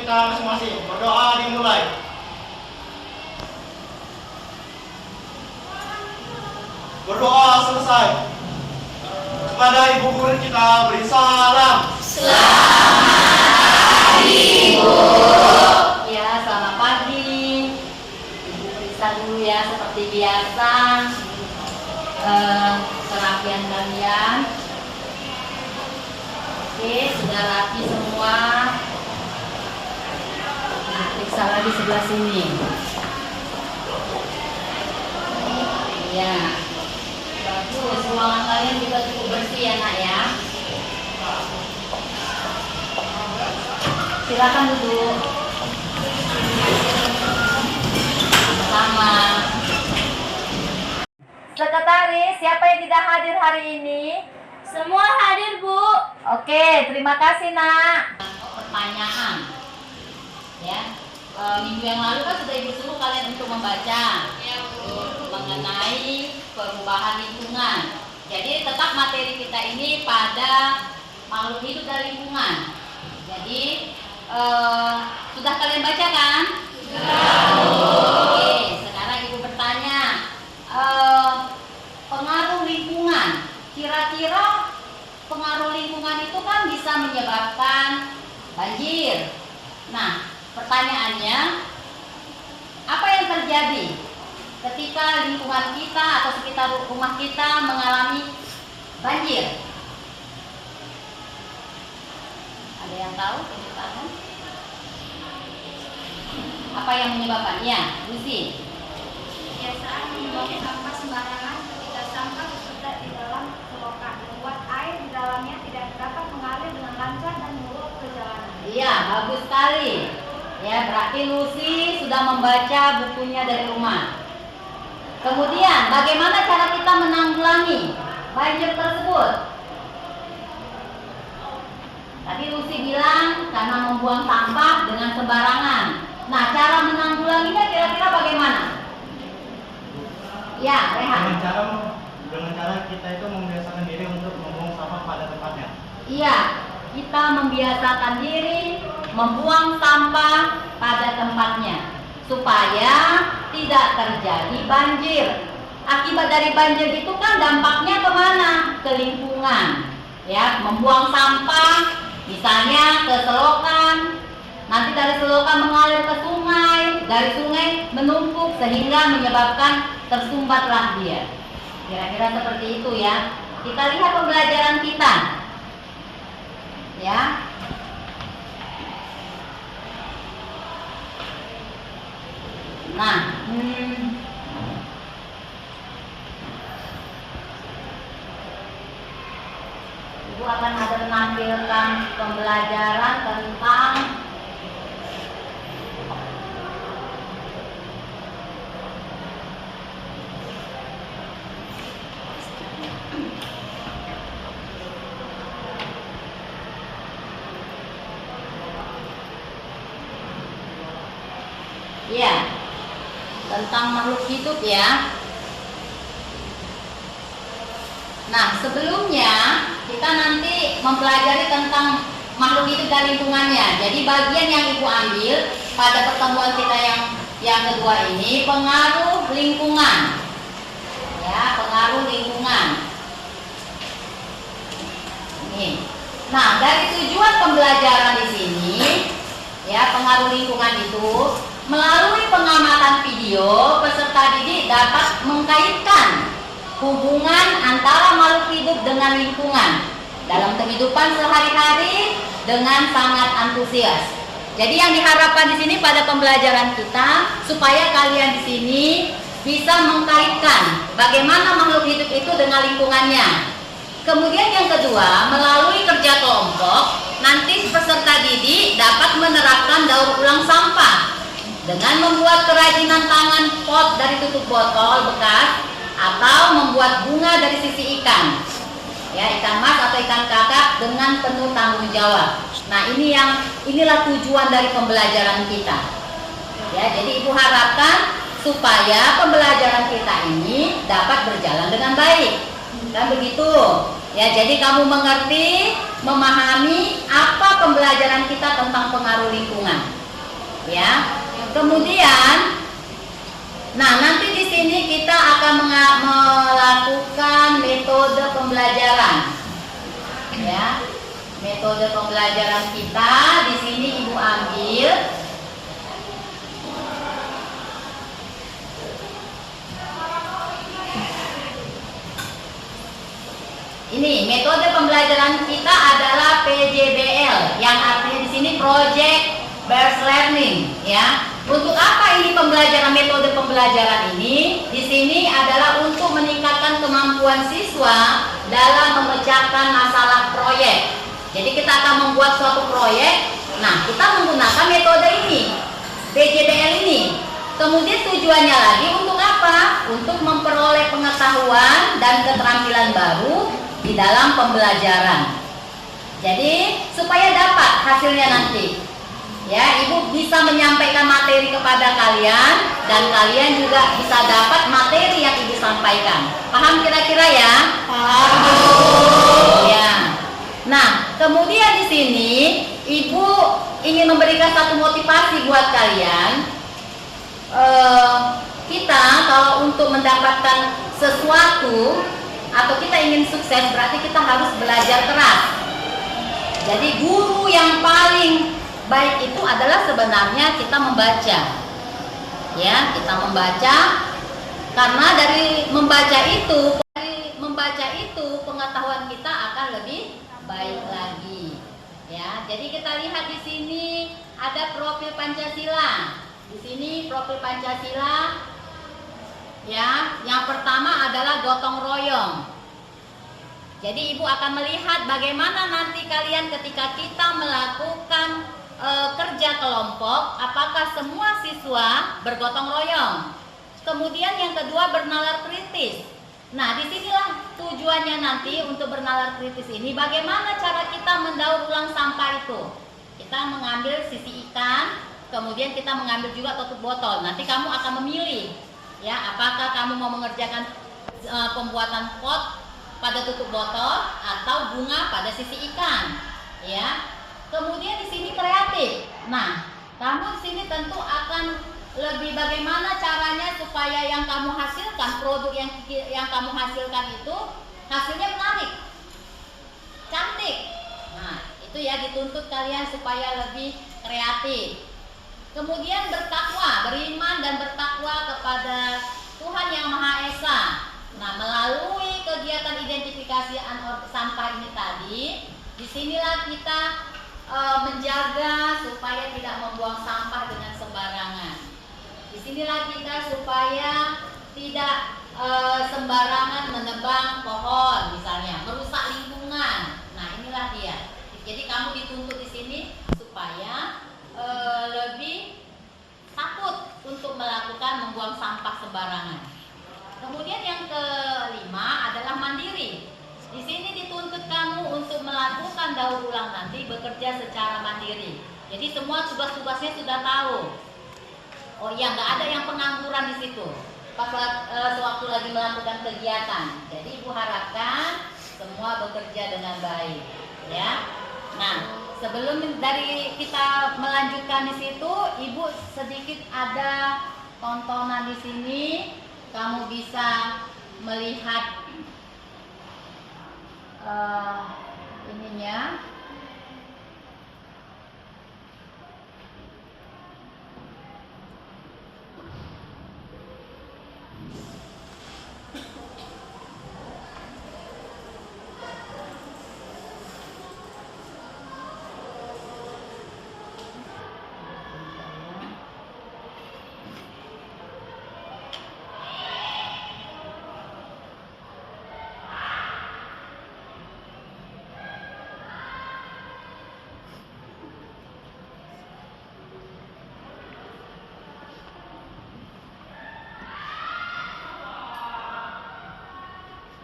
kita masing-masing. Berdoa dimulai. Berdoa selesai. Kepada ibu guru kita beri salam. Selamat Ibu. Ya, selamat pagi. Ibu periksa dulu ya seperti biasa. Kerapian kalian. Oke, sudah rapi semua. Nah, periksa lagi sebelah sini. Ya, bagus. Ruangan kalian juga cukup bersih ya nak ya. Silakan duduk. Sama. Sekretaris, siapa yang tidak hadir hari ini? Semua hadir, Bu. Oke, terima kasih nak. Pertanyaan, ya. Minggu yang lalu kan sudah ibu suruh kalian untuk membaca mengenai perubahan lingkungan. Jadi tetap materi kita ini pada makhluk hidup dan lingkungan. Jadi sudah kalian baca kan? Sudah. Oke, sekarang ibu bertanya, pengaruh lingkungan. Kira-kira pengaruh lingkungan itu kan bisa menyebabkan banjir. Nah, pertanyaannya, apa yang terjadi ketika lingkungan kita atau sekitar rumah kita mengalami banjir? Ada yang tahu? Apa yang menyebabkannya? Lucy? Kebiasaan membuang sampah sembarangan ketika sampah tersebar di dalam selokan membuat air di dalamnya tidak dapat mengalir dengan lancar dan meluap ke jalanan. Iya, bagus sekali. Ya, berarti Lucy sudah membaca bukunya dari rumah. Kemudian, bagaimana cara kita menanggulangi banjir tersebut? Tadi Lucy bilang karena membuang sampah dengan sembarangan. Nah, cara menanggulanginya kira-kira bagaimana? Ya, Rehan. Dengan cara kita itu membiasakan diri untuk membuang sampah pada tempatnya. Iya, kita membiasakan diri membuang sampah pada tempatnya supaya tidak terjadi banjir. Akibat dari banjir itu kan dampaknya kemana? Ke lingkungan. Ya, membuang sampah misalnya ke selokan, nanti dari selokan mengalir ke sungai, dari sungai menumpuk sehingga menyebabkan tersumbatlah dia. Kira-kira seperti itu ya. Kita lihat pembelajaran kita. Ya. Nah, Ibu akan ada menampilkan pembelajaran tentang tentang makhluk hidup ya. Nah, sebelumnya kita nanti mempelajari tentang makhluk hidup dan lingkungannya. Jadi bagian yang Ibu ambil pada pertemuan kita yang kedua ini pengaruh lingkungan. Ya, pengaruh lingkungan. Ini. Nah, dari tujuan pembelajaran di sini ya, pengaruh lingkungan itu melalui pengamatan video, peserta didik dapat mengkaitkan hubungan antara makhluk hidup dengan lingkungan dalam kehidupan sehari-hari dengan sangat antusias. Jadi yang diharapkan di sini pada pembelajaran kita supaya kalian di sini bisa mengkaitkan bagaimana makhluk hidup itu dengan lingkungannya. Kemudian yang kedua, melalui kerja kelompok, nanti peserta didik dapat menerapkan daur ulang sampah dengan membuat kerajinan tangan pot dari tutup botol bekas atau membuat bunga dari sisi ikan, ya, ikan mas atau ikan kakap dengan penuh tanggung jawab. Nah, inilah tujuan dari pembelajaran kita. Ya, jadi Ibu harapkan supaya pembelajaran kita ini dapat berjalan dengan baik. Kan begitu? Ya, jadi kamu mengerti, memahami apa pembelajaran kita tentang pengaruh lingkungan. Ya. Kemudian, nah nanti di sini kita akan melakukan metode pembelajaran. Ya. Metode pembelajaran kita di sini Ibu ambil ini. Metode pembelajaran kita adalah PJBL, yang artinya di sini Project Based Learning, ya. Untuk apa ini pembelajaran, metode pembelajaran ini? Di sini adalah untuk meningkatkan kemampuan siswa dalam memecahkan masalah proyek. Jadi kita akan membuat suatu proyek. Nah, kita menggunakan metode ini, PJBL ini. Kemudian tujuannya lagi untuk apa? Untuk memperoleh pengetahuan dan keterampilan baru di dalam pembelajaran. Jadi supaya dapat hasilnya nanti, ya, Ibu bisa menyampaikan materi kepada kalian dan kalian juga bisa dapat materi yang Ibu sampaikan. Paham kira-kira ya? Paham. Ya. Nah, kemudian di sini Ibu ingin memberikan satu motivasi buat kalian. Kita kalau untuk mendapatkan sesuatu atau kita ingin sukses, berarti kita harus belajar keras. Jadi guru yang paling baik itu adalah sebenarnya kita membaca. Ya, kita membaca, karena dari membaca itu pengetahuan kita akan lebih baik lagi. Ya, jadi kita lihat di sini ada profil Pancasila. Di sini profil Pancasila, ya, yang pertama adalah gotong royong. Jadi Ibu akan melihat bagaimana nanti kalian ketika kita melakukan kerja kelompok, apakah semua siswa bergotong royong. Kemudian yang kedua bernalar kritis. Nah, disinilah tujuannya nanti untuk bernalar kritis ini, bagaimana cara kita mendaur ulang sampah itu. Kita mengambil sisi ikan, kemudian kita mengambil juga tutup botol. Nanti kamu akan memilih, ya, apakah kamu mau mengerjakan pembuatan pot pada tutup botol atau bunga pada sisi ikan, ya. Kemudian di sini kreatif. Nah, kamu di sini tentu akan lebih bagaimana caranya supaya yang kamu hasilkan, produk yang kamu hasilkan itu hasilnya menarik, cantik. Nah, itu ya dituntut kalian supaya lebih kreatif. Kemudian bertakwa, beriman dan bertakwa kepada Tuhan Yang Maha Esa. Nah, melalui kegiatan identifikasi sampah ini tadi, disinilah kita menjaga supaya tidak membuang sampah dengan sembarangan. Disinilah kita supaya tidak sembarangan menebang pohon, misalnya merusak lingkungan. Nah, inilah dia. Jadi kamu dituntut di sini supaya lebih takut untuk melakukan membuang sampah sembarangan. Kemudian yang kelima adalah mandiri. Di sini dituntut kamu untuk melakukan daur ulang nanti, bekerja secara mandiri. Jadi semua tugas-tugasnya sudah tahu. Oh iya, nggak ada yang pengangguran di situ pas sewaktu lagi melakukan kegiatan. Jadi Ibu harapkan semua bekerja dengan baik, ya. Nah, sebelum dari kita melanjutkan di situ, Ibu sedikit ada tontonan di sini. Kamu bisa melihat ininya.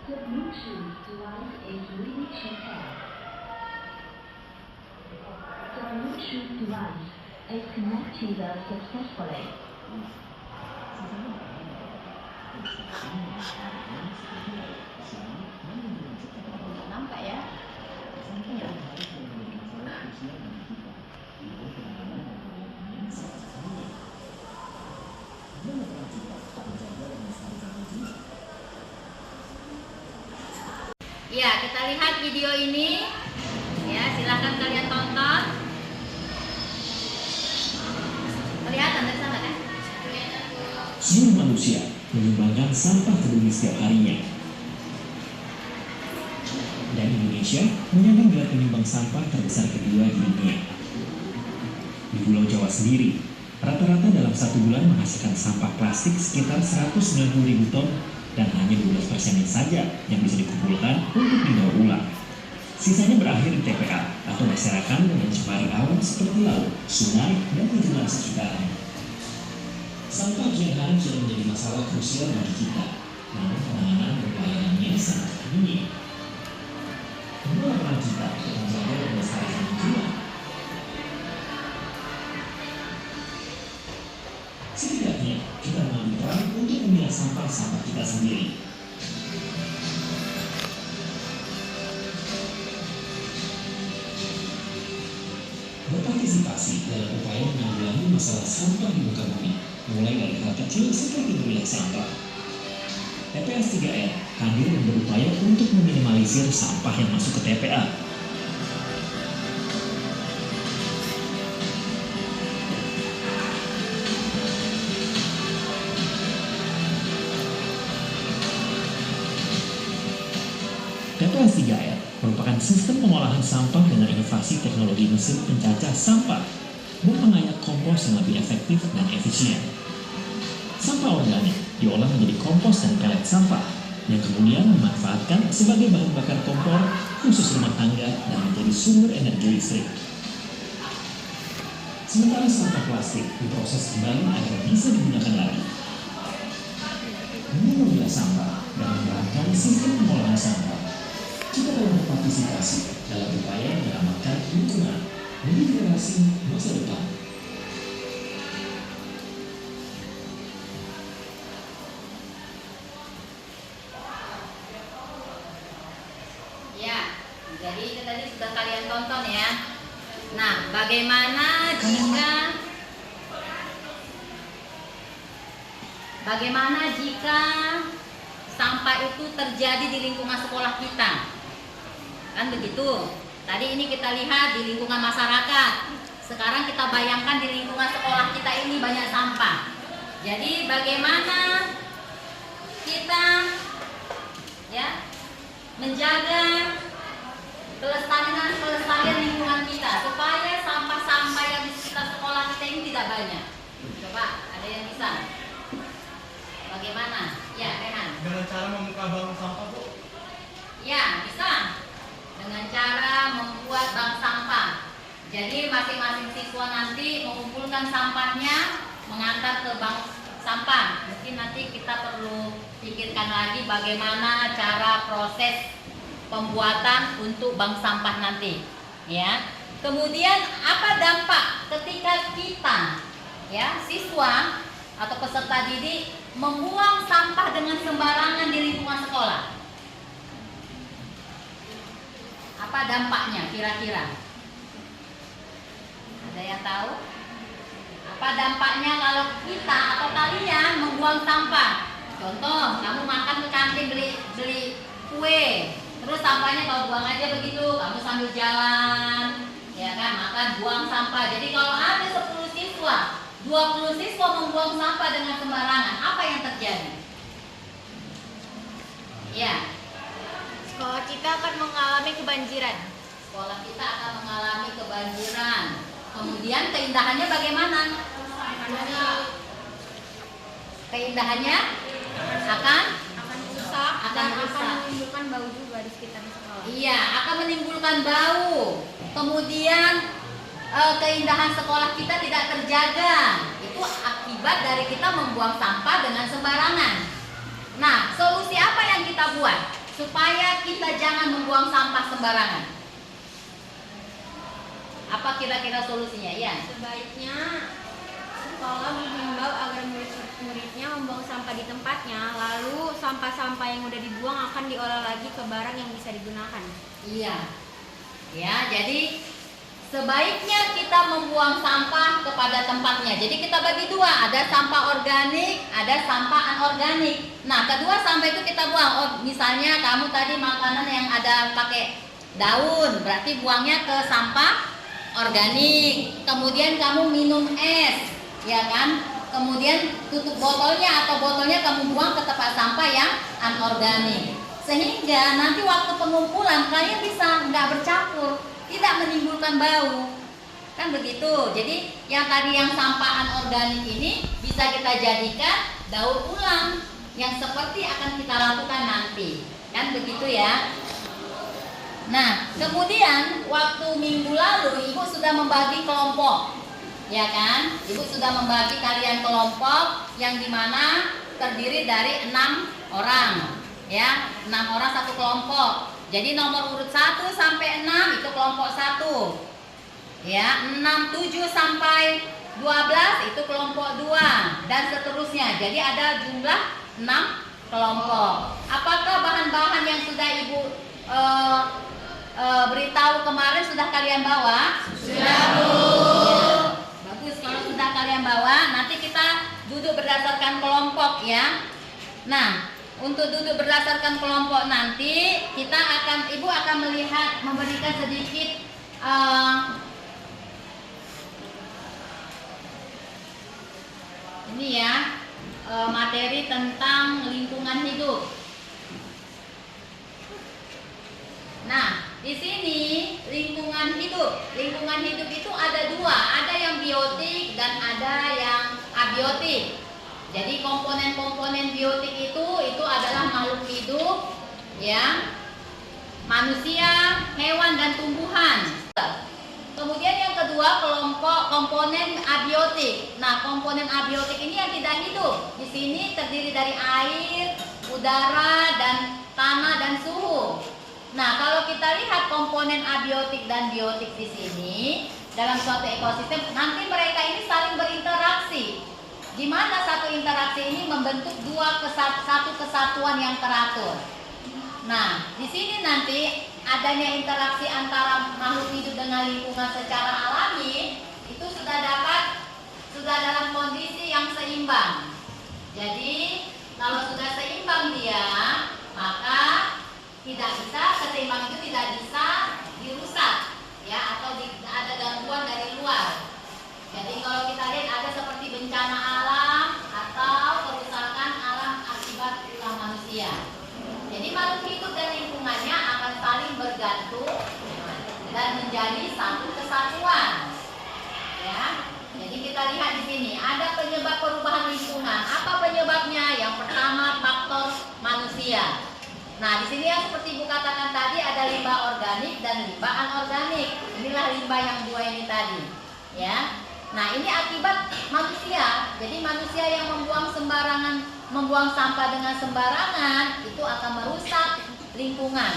The Bluetooth device is ready to pair. The Bluetooth device is connected successfully. Nampak ya? Ya, kita lihat video ini. Ya, silakan kalian tonton. Kelihatan dari sana kan? Seluruh manusia menyumbangkan sampah ke bumi setiap harinya. Dan Indonesia menyandang gelar penyumbang sampah terbesar kedua di dunia. Di Pulau Jawa sendiri, rata-rata dalam satu bulan menghasilkan sampah plastik sekitar 190.000 ton dan hanya 12% saja yang bisa dikumpulkan untuk didaur ulang. Sisanya berakhir di TPA atau berserakan dan mencemari alam seperti laut, sungai, dan lingkungan sekitarnya. Sampah kian hari kian menjadi masalah krusial bagi kita, namun penanganan berpelayanannya sangat rumit. Menurut peran kita untuk menjaga dan melestarikan lingkungan. Setidaknya kita mengambil peran untuk memilah sampah-sampah kita sendiri. Berpartisipasi dalam upaya menanggulangi masalah sampah di muka bumi, mulai dari hal kecil seperti memilah sampah. TPS 3R hadir dan berupaya untuk meminimalisir sampah yang masuk ke TPA. TPS 3R merupakan sistem pengolahan sampah dengan inovasi teknologi mesin pencacah sampah dan pengayak kompos yang lebih efektif dan efisien. Sampah organik diolah menjadi kompos dan pelet sampah yang kemudian dimanfaatkan sebagai bahan bakar kompor khusus rumah tangga dan menjadi sumber energi listrik. Sementara sampah plastik diproses kembali agar bisa digunakan lagi. Dengan memilah sampah dan menerapkan sistem pengolahan sampah, kita dapat berpartisipasi dalam upaya menyelamatkan lingkungan bagi generasi masa depan. Ya, jadi itu tadi sudah kalian tonton ya. Nah, bagaimana jika sampah itu terjadi di lingkungan sekolah kita? Kan begitu. Tadi ini kita lihat di lingkungan masyarakat. Sekarang kita bayangkan di lingkungan sekolah kita ini banyak sampah. Jadi bagaimana kita ya menjaga kelestarian lingkungan kita supaya sampah-sampah yang di sekitar sekolah kita ini tidak banyak. Coba ada yang bisa? Bagaimana? Ya, Rehan. Dengan cara membuka bank sampah, Bu. Ya, bisa. Dengan cara membuat bank sampah. Jadi masing-masing siswa nanti mengumpulkan sampahnya, mengantar ke bank sampah. Mungkin nanti kita perlu pikirkan lagi bagaimana cara proses pembuatan untuk bank sampah nanti, ya. Kemudian apa dampak ketika kita, ya, siswa atau peserta didik membuang sampah dengan sembarangan di lingkungan sekolah? Apa dampaknya kira-kira? Ada yang tahu? Apa dampaknya kalau kita atau kalian membuang sampah? Contoh, kamu makan ke kantin beli kue, terus sampahnya kau buang aja begitu, kamu sambil jalan, ya kan, makan buang sampah. Jadi kalau ada 10 siswa, 20 siswa membuang sampah dengan sembarangan, apa yang terjadi? Ya, Sekolah kita akan mengalami kebanjiran. sekolah kita akan mengalami kebanjiran. Kemudian keindahannya bagaimana? Keindahannya akan rusak dan akan menimbulkan bau juga di sekitar sekolah. Iya, akan menimbulkan bau. Kemudian keindahan sekolah kita tidak terjaga. Itu akibat dari kita membuang sampah dengan sembarangan. Nah, solusi apa yang kita buat supaya kita jangan membuang sampah sembarangan? Apa kira-kira solusinya? Ya. Sebaiknya sekolah menghimbau agar murid-muridnya membuang sampah di tempatnya, lalu sampah-sampah yang udah dibuang akan diolah lagi ke barang yang bisa digunakan. Iya. Ya, jadi sebaiknya kita membuang sampah kepada tempatnya. Jadi kita bagi dua, ada sampah organik, ada sampah anorganik. Nah, kedua sampah itu kita buang. Oh, misalnya kamu tadi makanan yang ada pakai daun, berarti buangnya ke sampah organik. Kemudian kamu minum es, ya kan? Kemudian tutup botolnya atau botolnya kamu buang ke tempat sampah yang anorganik. Sehingga nanti waktu pengumpulan kalian bisa nggak bercampur, tidak menimbulkan bau, kan begitu. Jadi yang tadi yang sampah anorganik ini bisa kita jadikan daur ulang yang seperti akan kita lakukan nanti, kan begitu ya. Nah, kemudian waktu minggu lalu ibu sudah membagi kelompok, ya kan? Ibu sudah membagi kalian kelompok yang dimana terdiri dari 6 orang, ya, 6 orang satu kelompok. Jadi nomor urut 1 sampai 6 itu kelompok 1. Ya, 6, 7 sampai 12 itu kelompok 2 dan seterusnya. Jadi ada jumlah 6 kelompok. Apakah bahan-bahan yang sudah Ibu beritahu kemarin sudah kalian bawa? Sudah, Bu. Ya, bagus kalau sudah kalian bawa. Nanti kita duduk berdasarkan kelompok ya. Nah, untuk duduk berdasarkan kelompok nanti Ibu akan melihat, memberikan sedikit ini ya, materi tentang lingkungan hidup. Nah, di sini lingkungan hidup itu ada dua, ada yang biotik dan ada yang abiotik. Jadi komponen-komponen biotik itu adalah makhluk hidup, ya, manusia, hewan dan tumbuhan. Kemudian yang kedua kelompok komponen abiotik. Nah, komponen abiotik ini yang tidak hidup. Di sini terdiri dari air, udara, dan tanah dan suhu. Nah, kalau kita lihat komponen abiotik dan biotik di sini dalam suatu ekosistem, nanti mereka ini saling berinteraksi. Di mana satu interaksi ini membentuk satu kesatuan yang teratur. Nah, di sini nanti adanya interaksi antara makhluk hidup dengan lingkungan secara alami itu sudah dalam kondisi yang seimbang. Jadi, kalau sudah seimbang dia, maka keseimbangan itu tidak bisa dirusak, ya, atau ada gangguan dari luar. Jadi kalau kita lihat ada seperti bencana alam atau kerusakan alam akibat ulah manusia. Jadi makhluk hidup dan lingkungannya akan saling bergantung dan menjadi satu kesatuan. Ya. Jadi kita lihat di sini ada penyebab perubahan lingkungan. Apa penyebabnya? Yang pertama faktor manusia. Nah, di sini yang seperti Ibu katakan tadi ada limbah organik dan limbah anorganik. Inilah limbah yang dua ini tadi, ya. Nah, ini akibat manusia. Jadi manusia yang membuang sampah dengan sembarangan itu akan merusak lingkungan.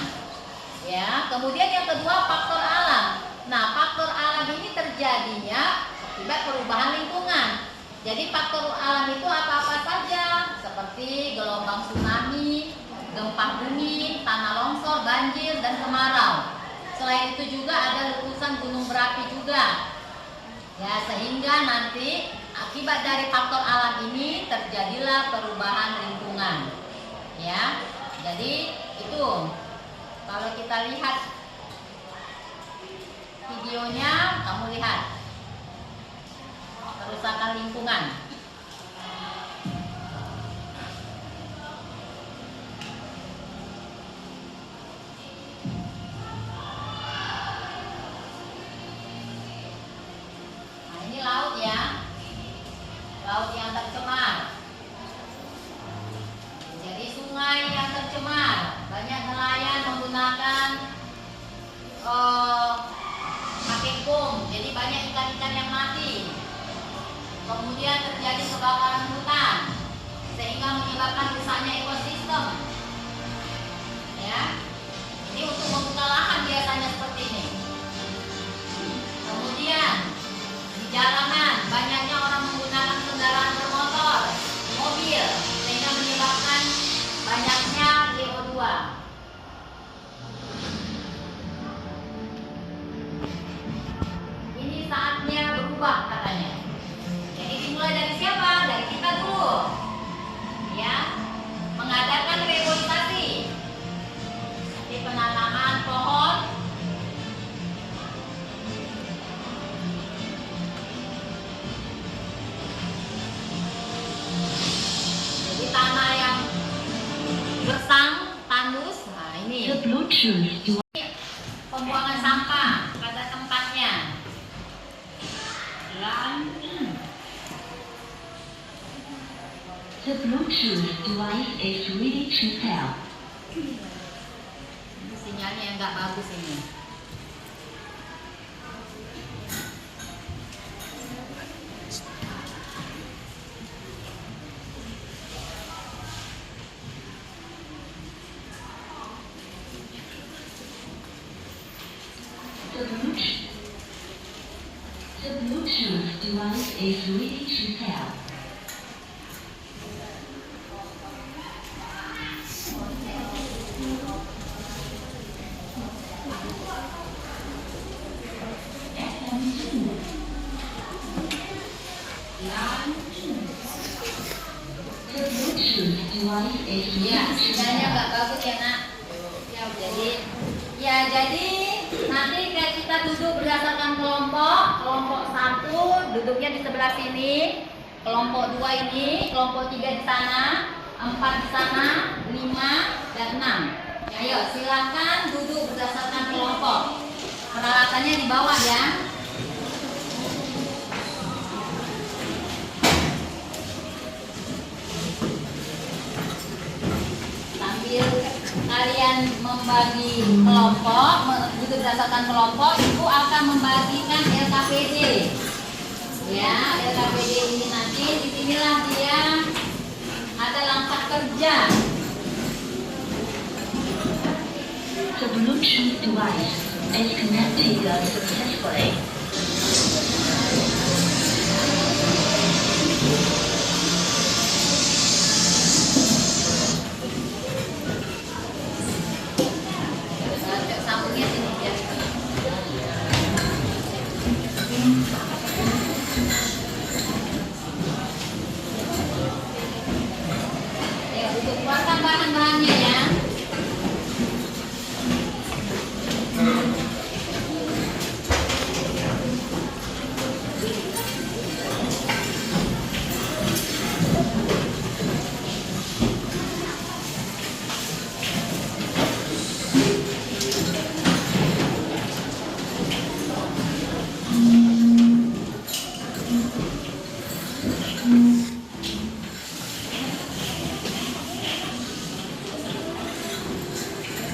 Ya. Kemudian yang kedua faktor alam. Nah, faktor alam ini terjadinya akibat perubahan lingkungan. Jadi faktor alam itu apa-apa saja, seperti gelombang tsunami, gempa bumi, tanah longsor, banjir, dan kemarau. Selain itu juga ada letusan gunung berapi juga. Ya, sehingga nanti akibat dari faktor alam ini terjadilah perubahan lingkungan. Ya, jadi itu kalau kita lihat videonya, kamu lihat kerusakan lingkungan. Laut ya, laut yang tercemar. Jadi sungai yang tercemar, banyak nelayan menggunakan pakai bom, jadi banyak ikan-ikan yang mati. Kemudian terjadi kebakaran hutan, sehingga menyebabkan rusaknya ekosistem. Ya, ini untuk membuka lahan biasanya seperti ini. Kemudian jalanan, banyaknya orang menggunakan kendaraan bermotor, mobil, sehingga menyebabkan banyaknya CO2. shoes to Pembuangan sampah pada tempatnya. The Bluetooth device is ready to pair. Ini sinyalnya yang nggak bagus ini. The Bluetooth device is ready to pair. The Bluetooth device is Ya, ready to sinyalnya pair. nggak bagus ya nak. Jadi nanti kayak kita duduk berdasarkan kelompok. Kelompok 1 duduknya di sebelah sini, kelompok 2 ini, kelompok 3 di sana, 4 di sana, 5 dan 6. Ayo silakan duduk berdasarkan kelompok. Peralatannya di bawah ya. Sambil kalian membagi kelompok, duduk berdasarkan kelompok, ibu akan membagikan LKPD. Ya, LKPD ini nanti disinilah dia ada langkah kerja. The Bluetooth device is connected successfully. Sambungnya sini ya. Ayo duduk, keluarkan bahan-bahannya ya.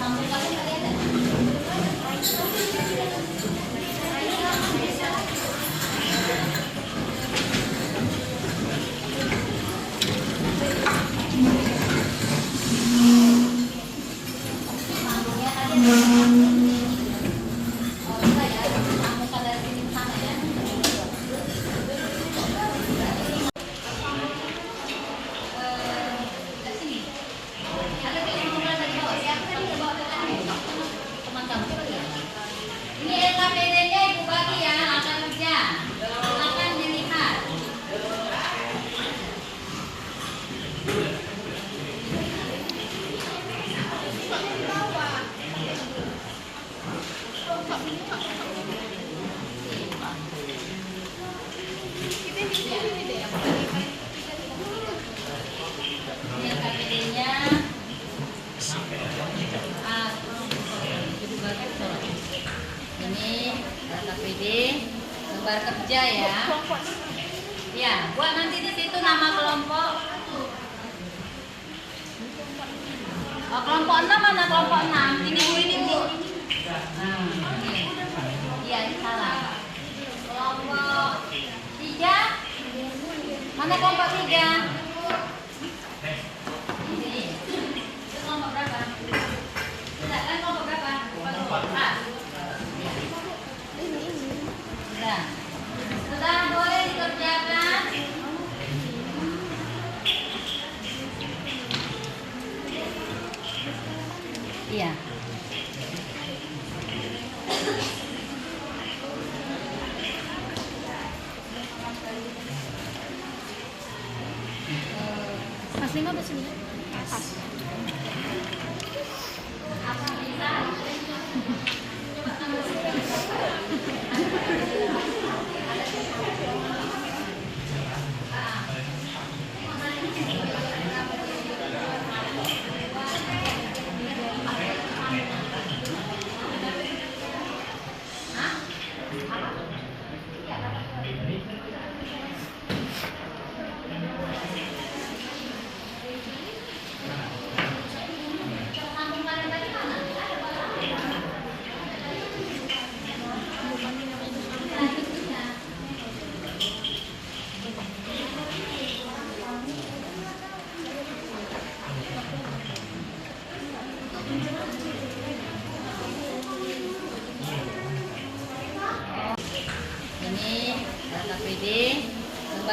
Sambung kalian ada? Sambungnya tadi ada. Oh bisa ya, sambungkan dari sini ke sana ya. Dari sini. Ada yang ngobrol dari bawah. Siapa tadi yang bawa tadi? Teman kamu coba lihat. Ini LKPD-nya ibu bagi ya, akan kerja. Silakan dilihat. Ini LKPD-nya. Ini LKPD lembar kerja ya. Ya, buat nanti di situ nama kelompok. Oh, kelompok 6 mana kelompok 6? Ini Bu, ini Bu. Iya, ini salah. Kelompok 3. Mana kelompok 3? Ini. Itu kelompok berapa? Tidak, kan kelompok berapa? Kelompok 4. Sudah boleh dikerjakan. Iya. Pas 15 menit. Pas. Apa bisa?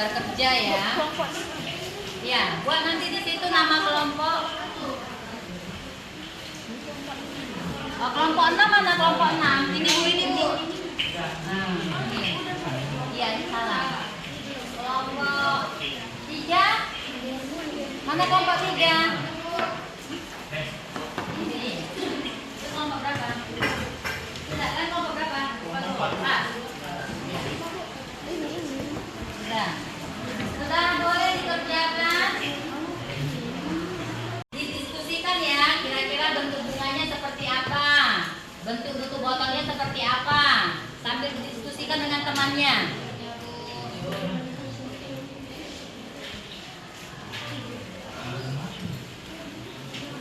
gambar kerja ya. Ya, buat nanti di situ nama kelompok. Oh, kelompok 6 mana kelompok 6? Ini Bu. Nah, iya, salah. Kelompok 3. Mana kelompok 3? Ini. Itu kelompok berapa? Tidak, kan kelompok berapa? Kelompok 4. Sudah boleh dikerjakan. Didiskusikan ya, kira-kira bentuk bunganya seperti apa, bentuk tutup botolnya seperti apa, sambil didiskusikan dengan temannya.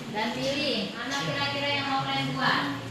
Dan pilih mana kira-kira yang mau kalian buat.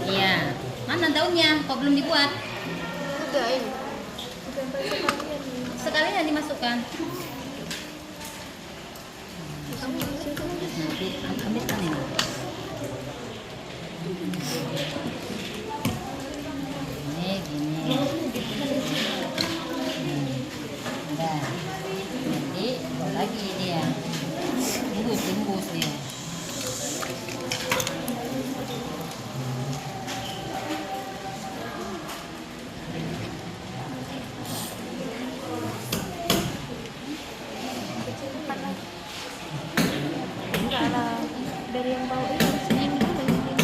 Iya, mana daunnya? Kok belum dibuat? Udah ini. Sekalian dimasukkan. Nanti ambilkan ini. Ini gini. Udah. Nanti buat lagi dia. Tembus dia. Enggak lah, dari yang bau itu sini dulu ini.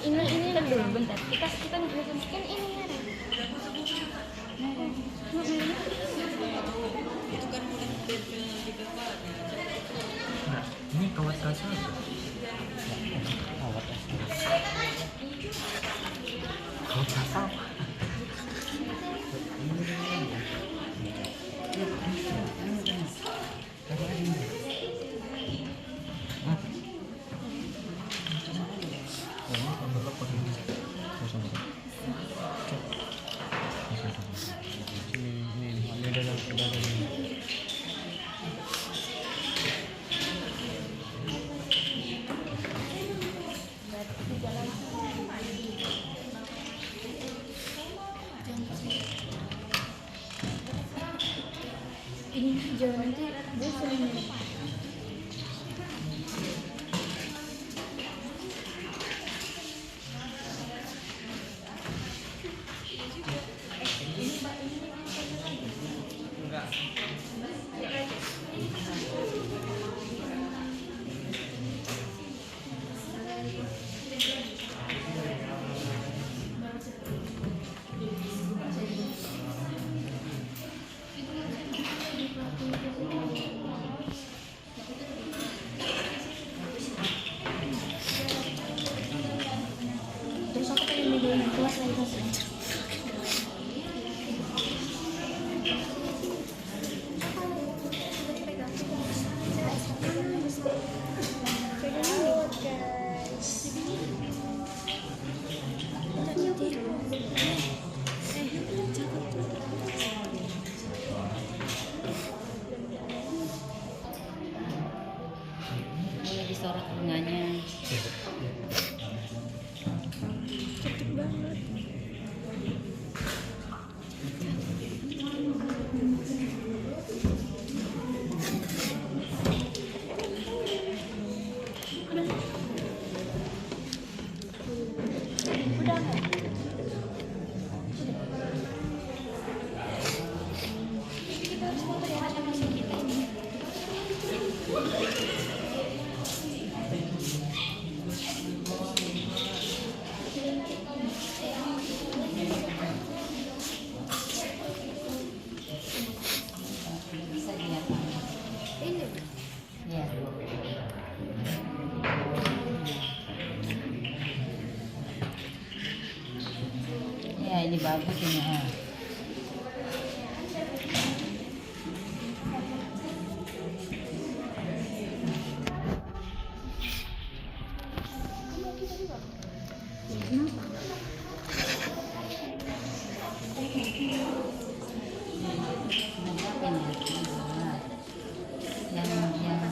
Ini dulu bentar. Kita ngejelasin kan ini ada. Itu kan mulai tempel di bawah. Nah, ini kawat kaca. Kawat kaca. Kawat kaca. Ini jangan nanti bosan ini. Terus aku pengen videoin kelas lagi kan. Ini disorot bunganya. Bisa dilihat. Ini Iya. Ya, ini bagus ini. Yang jangan kayak gitu dia.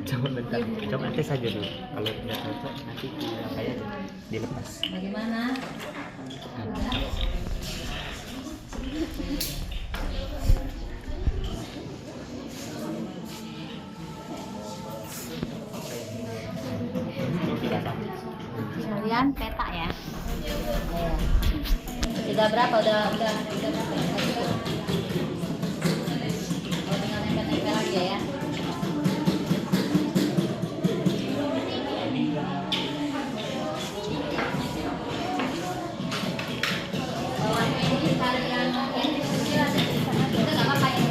Coba bentar, coba tes aja dulu. Kalau tidak cocok nanti kayak dilepas. bagaimana? Kalian peta ya? Iya. Udah berapa? Udah berapa? Oh, tinggal nempel-nempel aja ya. Bawahnya ini kalian ini kecil ada di sana. Kita nggak apa-apa ya.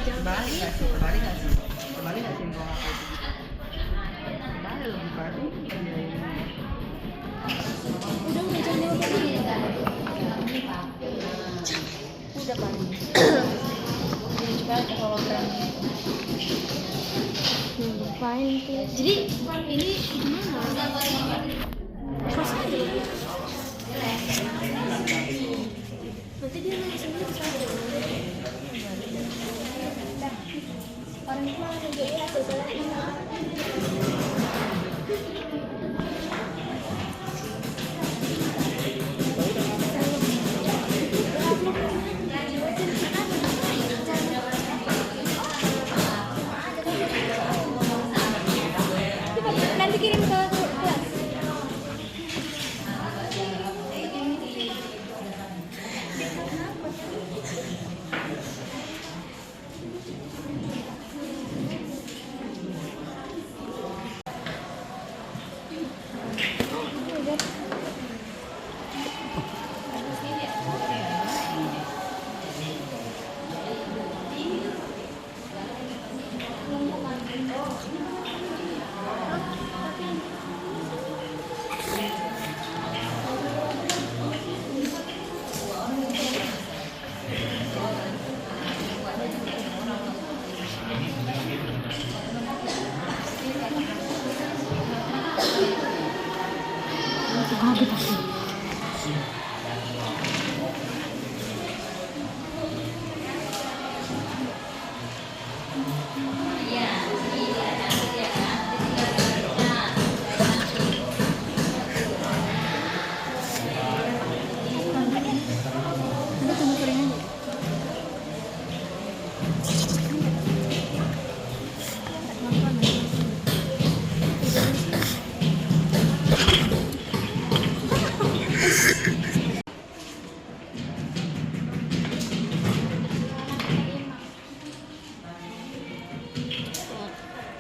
Kembali nggak sih? Kembali nggak sih? Kembali nggak sih mau ngapain gitu? Kembali lebih baru. Udah jam 2 pagi. Udah pagi. Jadi coba hologram. Ngapain tuh? Jadi ini gimana? Pas aja. Nanti dia naik sendiri saja. Orang itu ada jadi hasil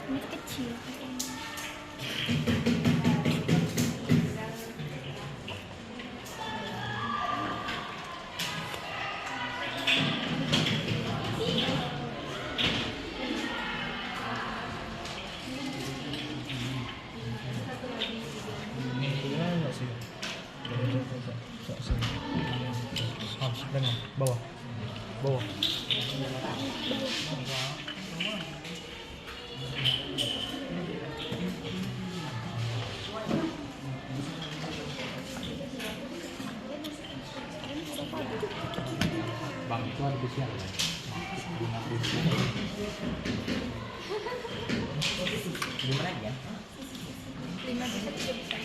Ini kecil. Bawah. Bawah. Bang itu ada besian. Gimana ya? 5 juta juga bisa.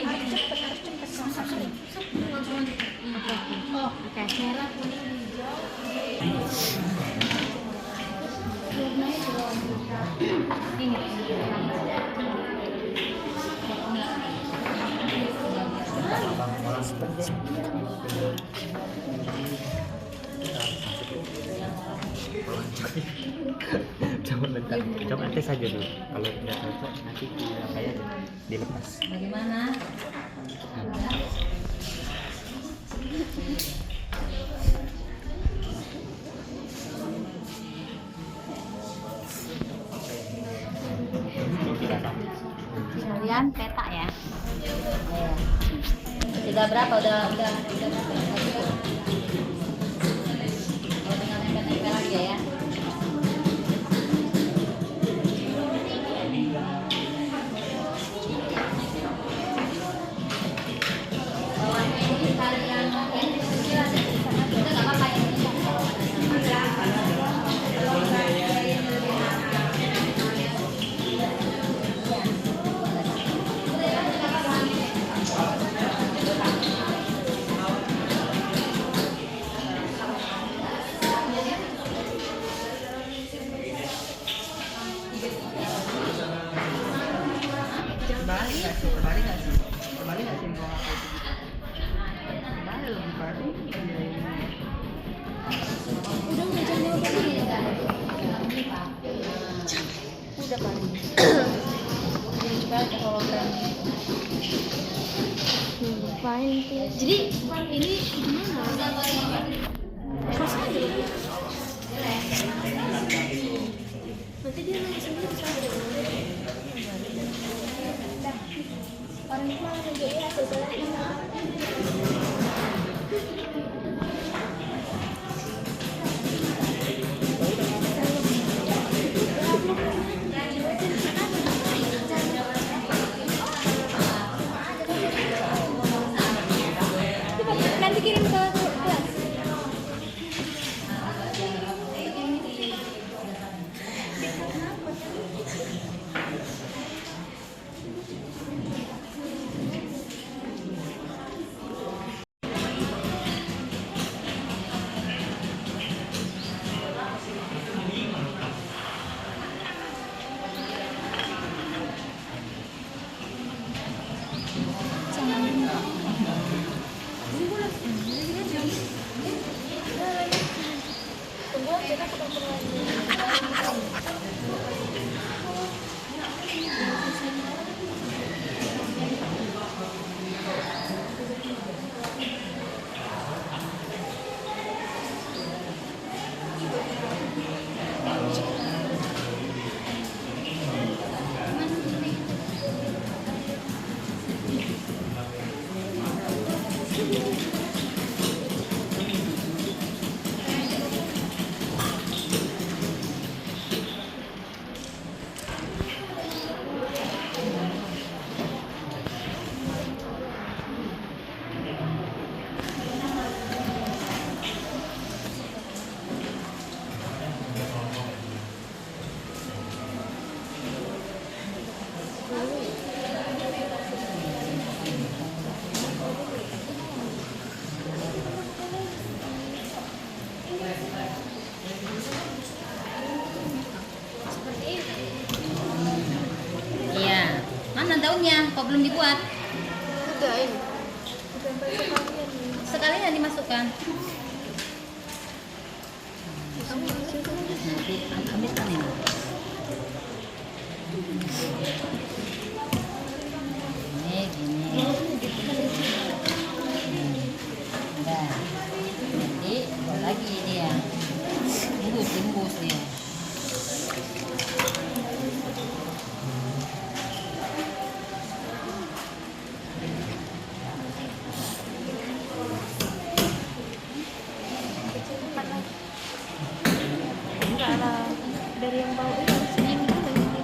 Harus cepet. Oh, oke. Merah, kuning, hijau. Warnanya juga ini. Coba bentar, coba tes aja dulu. Kalau udah cocok nanti kayak dilepas. Bagaimana? Kalian peta ya? Sudah berapa? Udah berapa? Oh, tinggal nempel-nempel aja ya. Terbalik nggak sih? Terbalik nggak sih kalau aku itu gitu? Terbalik lebih parah. Udah jangan balik ya. Udah paling. Paling jadi ini gimana? Terus aja. Nanti dia nanya sendiri saja. Orang itu malah menjadi hasil nanti kirim ke kelas. Jangan. daunnya, kok belum dibuat? Udah ini. Sekalian dimasukkan. Nanti ambilkan ini. Gini. Udah. Nanti buat lagi dia. Tembus dia. Enggak lah. Dari yang bau itu segini dari sini.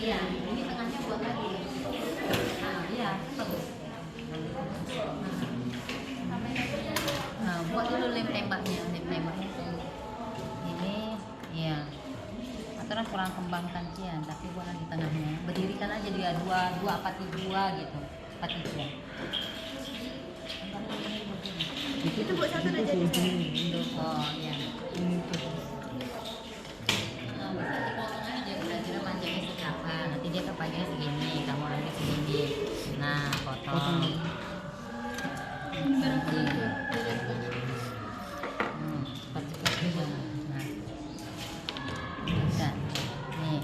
Iya, ini tengahnya buat lagi. Nah, iya, bagus. Nah, buat dulu lem tembaknya. Ini, iya. Aturan kurang kembangkan cian, tapi buat di tengahnya. Berdirikan aja dia dua apati dua gitu, apati dua. Itu buat satu udah jadi. Oh iya. Nah, bisa dipotong aja kira-kira panjangnya seberapa. Nanti dia kepanjangnya segini, kamu ambil segini. Nah, potong. Nanti. Cepat-cepat juga. Nah, bisa. Nih.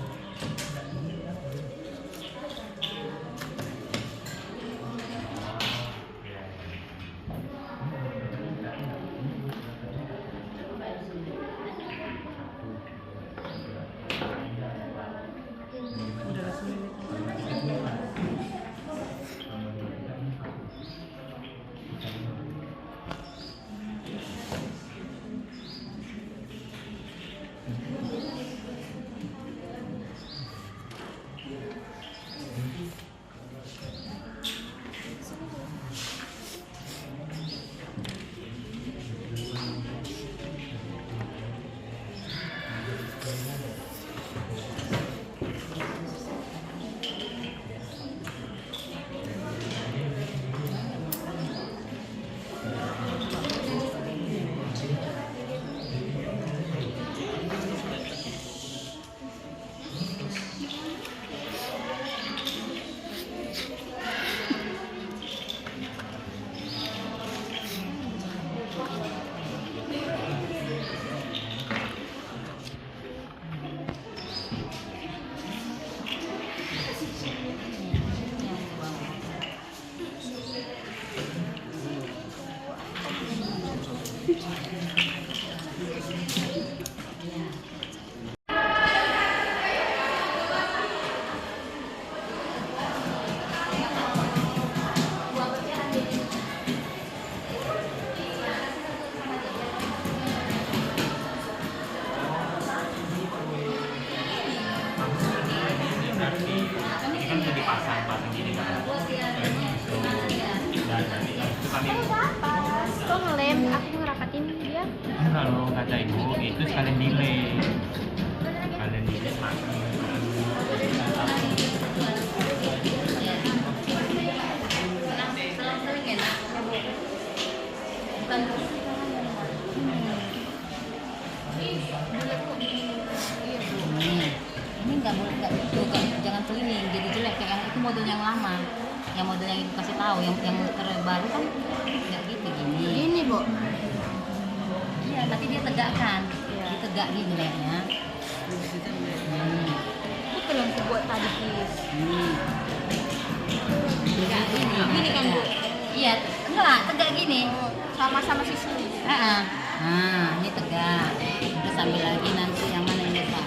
Kok ngelem? Aku ngerapatin dia. Kalau kata ibu itu sekalian delay Ini nggak boleh, nggak gitu, jangan keliling jadi jelek kayak yang itu model yang lama, yang model yang ibu kasih tahu, yang terbaru kan nggak gitu gini. Gini, Bu. Iya, nanti dia tegakkan, dia tegak gini kayaknya. Itu yang aku buat tadi, Kis. Tegak gini. Gini kan, Bu? Iya, enggak, tegak gini. Sama-sama sisi. Nah, ini tegak. Terus ambil lagi nanti yang mana yang besar.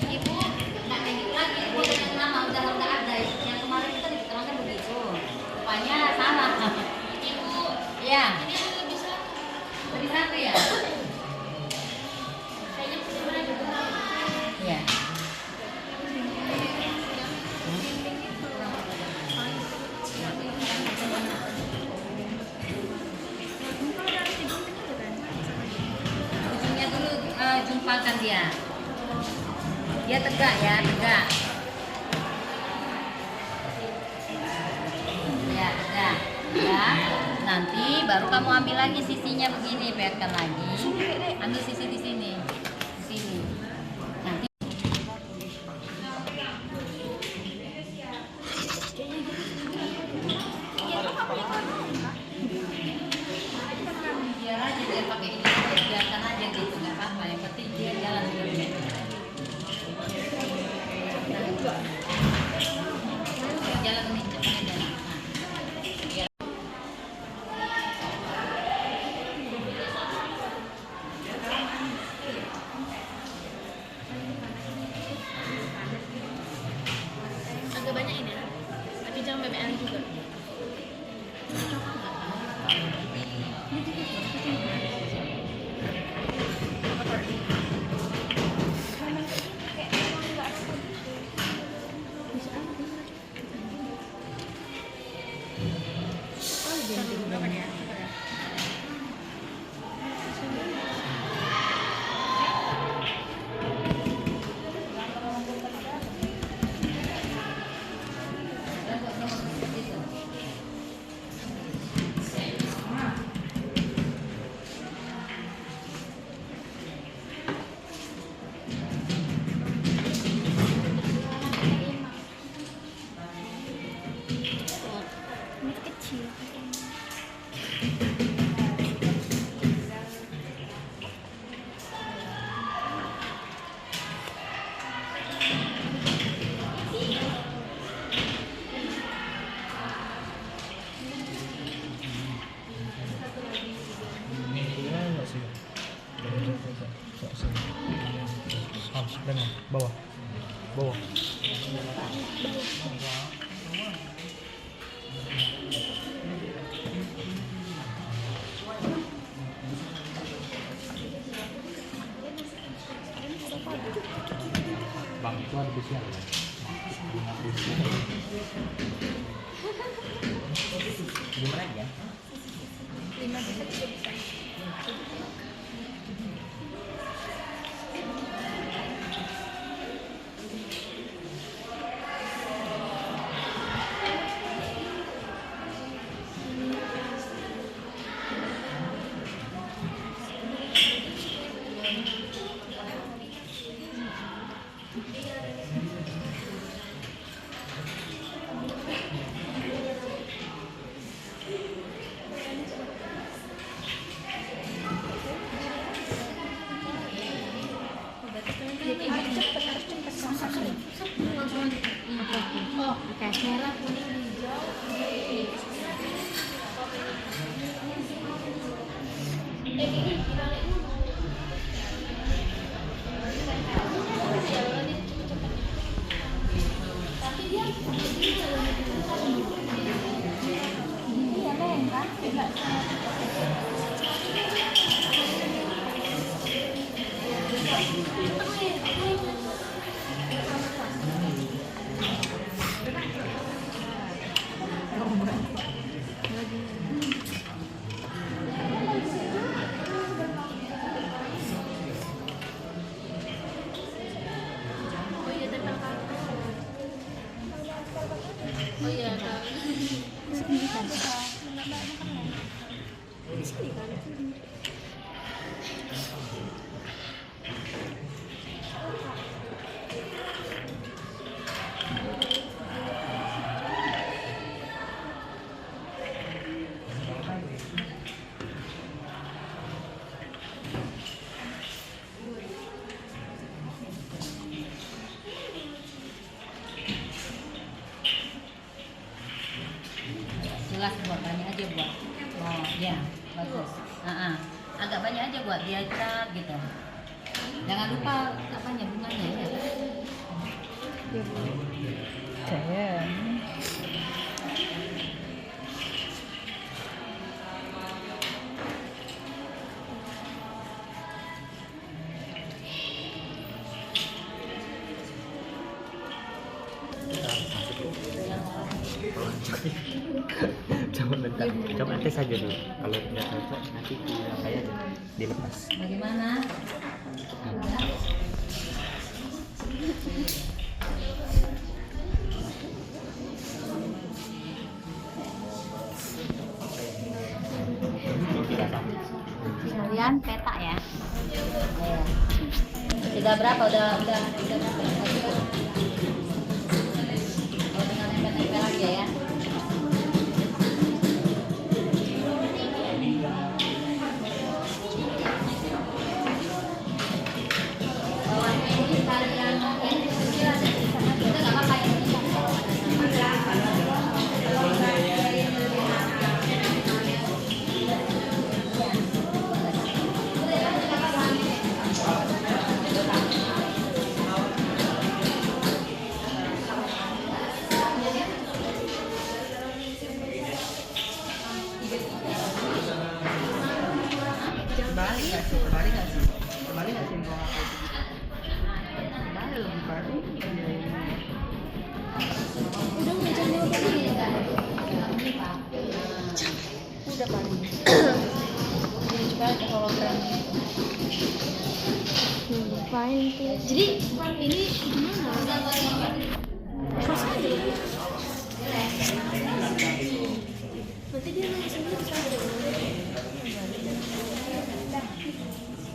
Ibu, nggak kayak gitu lagi. Ibu yang lama udah nggak ada. Yang kemarin kita diterangkan begitu. Rupanya salah. Ibu, ya. Lebih satu ya. Iya. Ujungnya dulu jumpalkan dia. Dia tegak ya, tegak. Ya, tegak. Ya. Nanti baru kamu ambil lagi sisinya begini, biarkan lagi. Ambil sisi di sini. Di sini. Nanti biar aja dia pakai ini, biarkan aja gitu, nggak apa-apa. Yang penting dia jalan dulu. Jalan ini cepat aja. Nah, biar Agak banyak ini ya. Tapi jangan BBM juga. Ini kecil. Bawah. Bawah. Bang, itu ada busnya. Gimana ya? 5 bisa juga bisa. buat dia cat gitu. Jangan lupa apanya bunganya ya. Sayang. Coba bentar, coba tes aja dulu. Kalau tidak cocok nanti kayak dilepas. Bagaimana? Kalian peta ya. Sudah berapa? Udah berapa? Oh, tinggal nempel-nempel aja ya. Bawahnya ini kalian ini kecil ada di sana. Kita nggak apa-apa ya. Terbalik nggak sih? Terbalik nggak sih? Terbalik nggak sih kalau aku itu gitu? Terbalik lebih baru. Udah jam 5 pagi ya. Udah pagi. Jadi coba ada hologram. Ngapain tuh? Jadi ini gimana? Terus aja. Nanti dia nanya sendiri kan.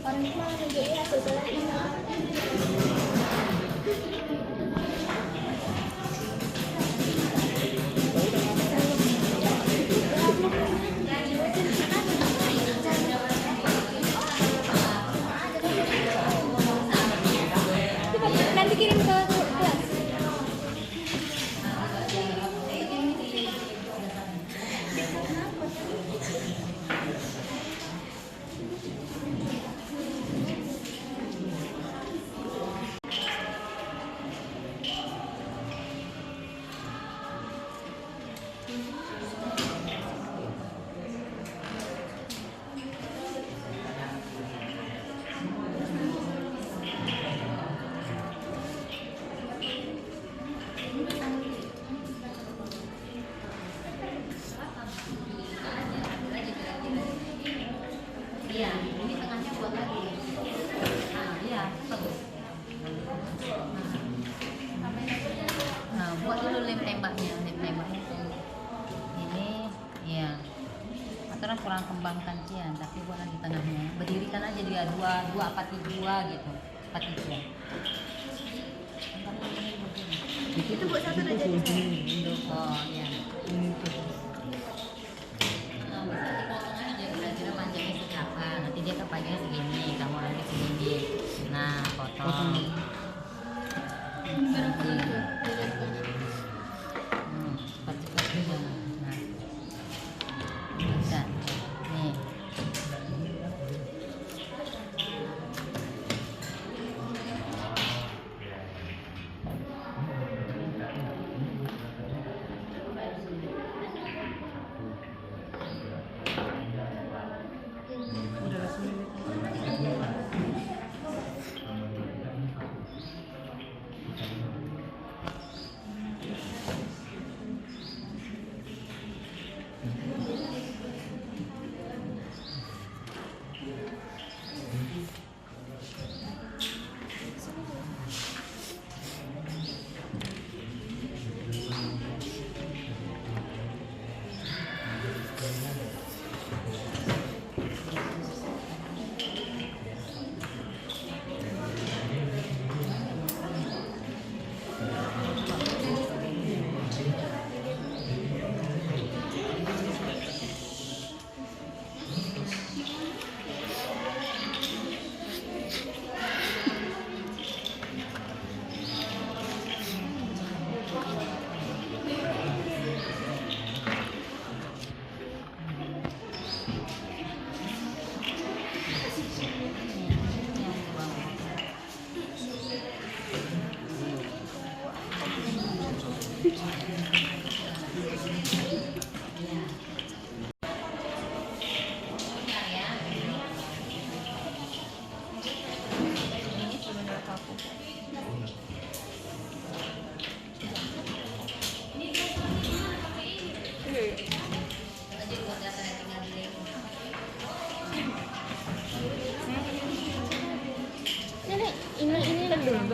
Orang itu malah nunjukin hasil seleknya. Nanti kirim ke kelas. Iya, ini tengahnya buat lagi. Nah, iya, bagus. Nah, buat dulu lem tembaknya. Ini, iya. Aturan kurang kembangkan cian, tapi buat lagi tengahnya. Berdirikan aja dia dua apa tiga gitu, apa tiga. Itu buat satu aja. Oh, iya. Nah, bisa dipotong aja kira-kira panjangnya seberapa. Nanti dia kepanjangnya segini, kamu lagi segini. Nah, potong. Cepat-cepat juga. Nah, bisa. Nih. Udah 10 menit.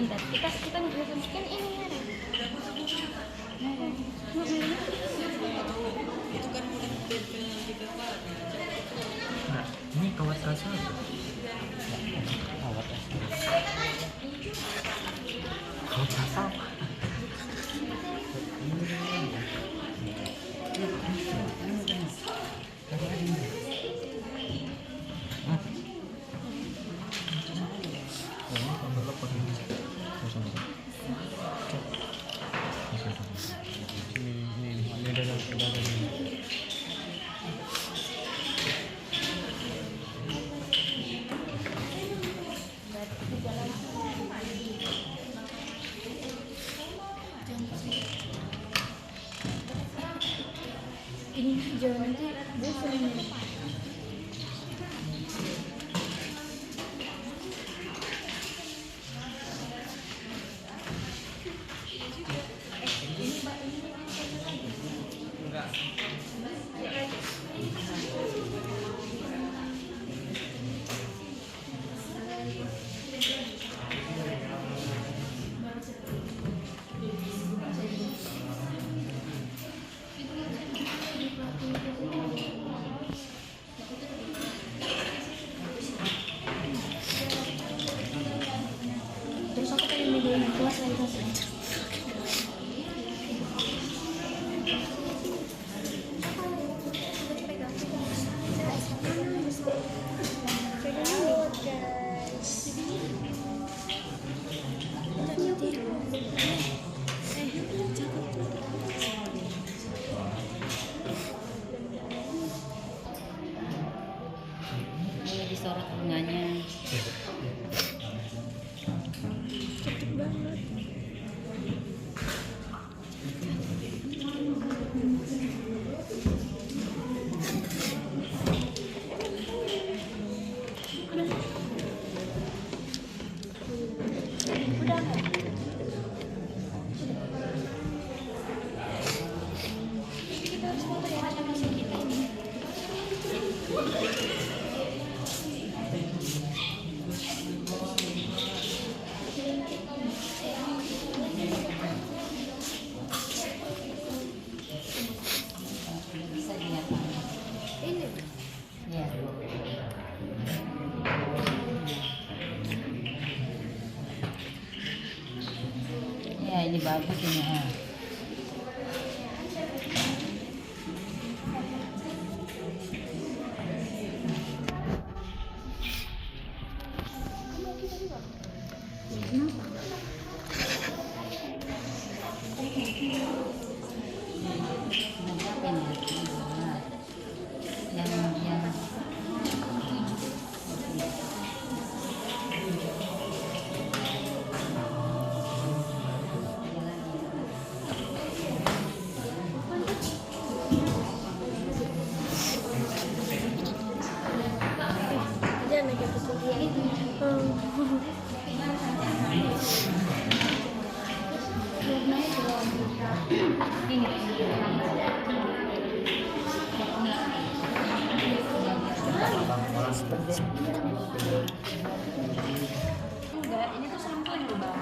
bentar. Kita ngejelasin kan ini ada. Nah, ini kawat rasa apa? Kawat rasa. Kawat rasa apa? Ini jangan nanti dia sering terus aku pengen videoin kelas lagi. Ini disorot bunganya. Kita harus foto ya ada masuk kita ini. Bisa dilihat. Ini. Ya. Ya, ini bagus ini. Jangan lagi aku Enggak, ini tuh sampling loh, Bang.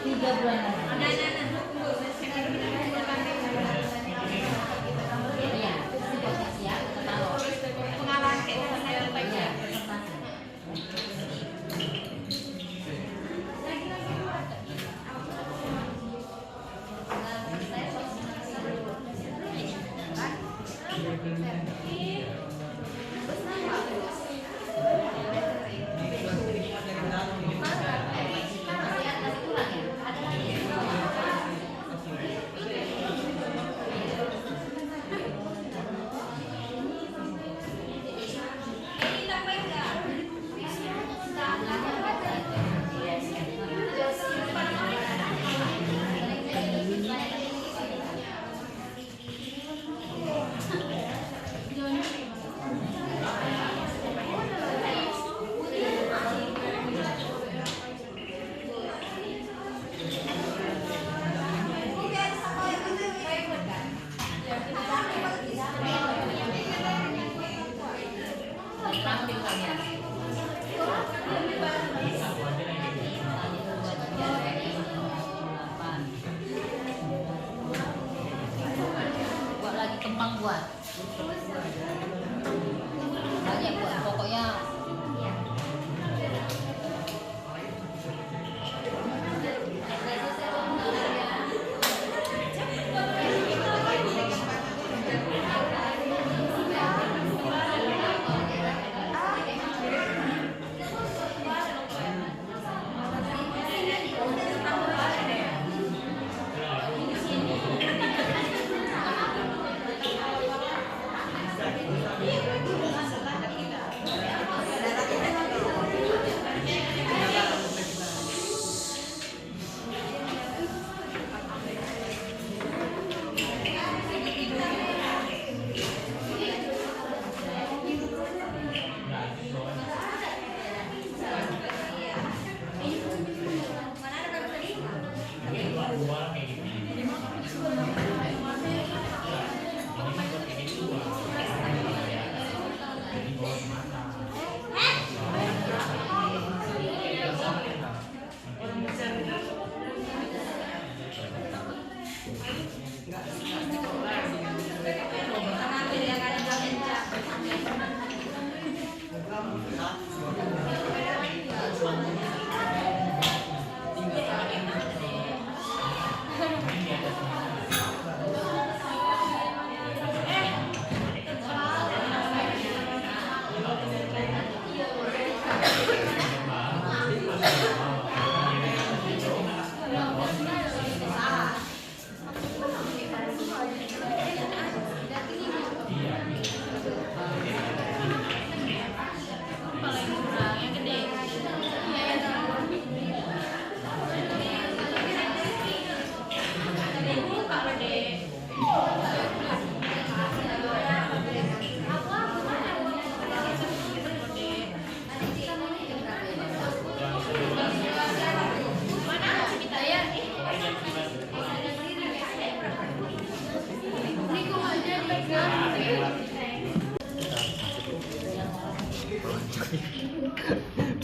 Tiga bulan lagi.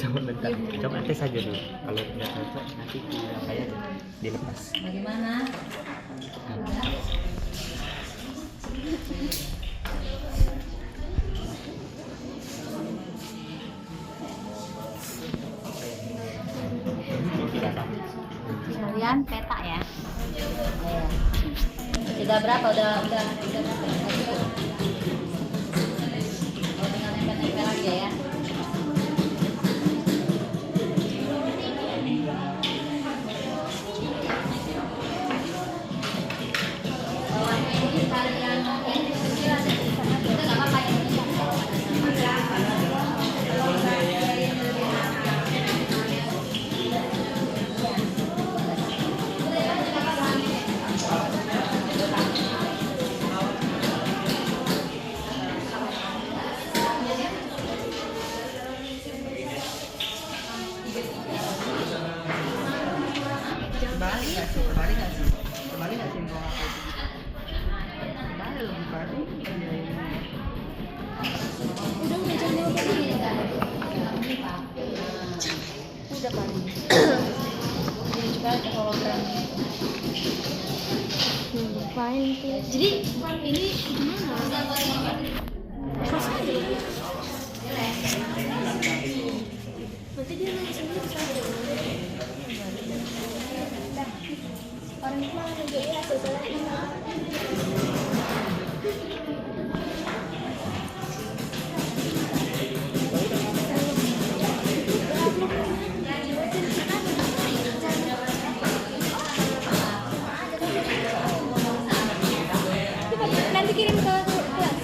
Coba bentar, coba tes aja dulu. Kalau nggak cocok nanti kayak dilepas. Bagaimana? Kalian peta ya? Sudah berapa? Udah berapa? Oh, tinggal nempel-nempel aja ya. Terbalik nggak sih? Terbalik nggak sih? Terbalik nggak sih kalau aku itu? Terbalik lebih baru. Udah jangan tadi. Udah kali. Ini juga ada hologram. Ngapain tuh? Jadi ini gimana? Terus aja. Nanti dia naik sendiri saja. Orang itu malah menjadi sesuatu. Nanti kirim ke kelas.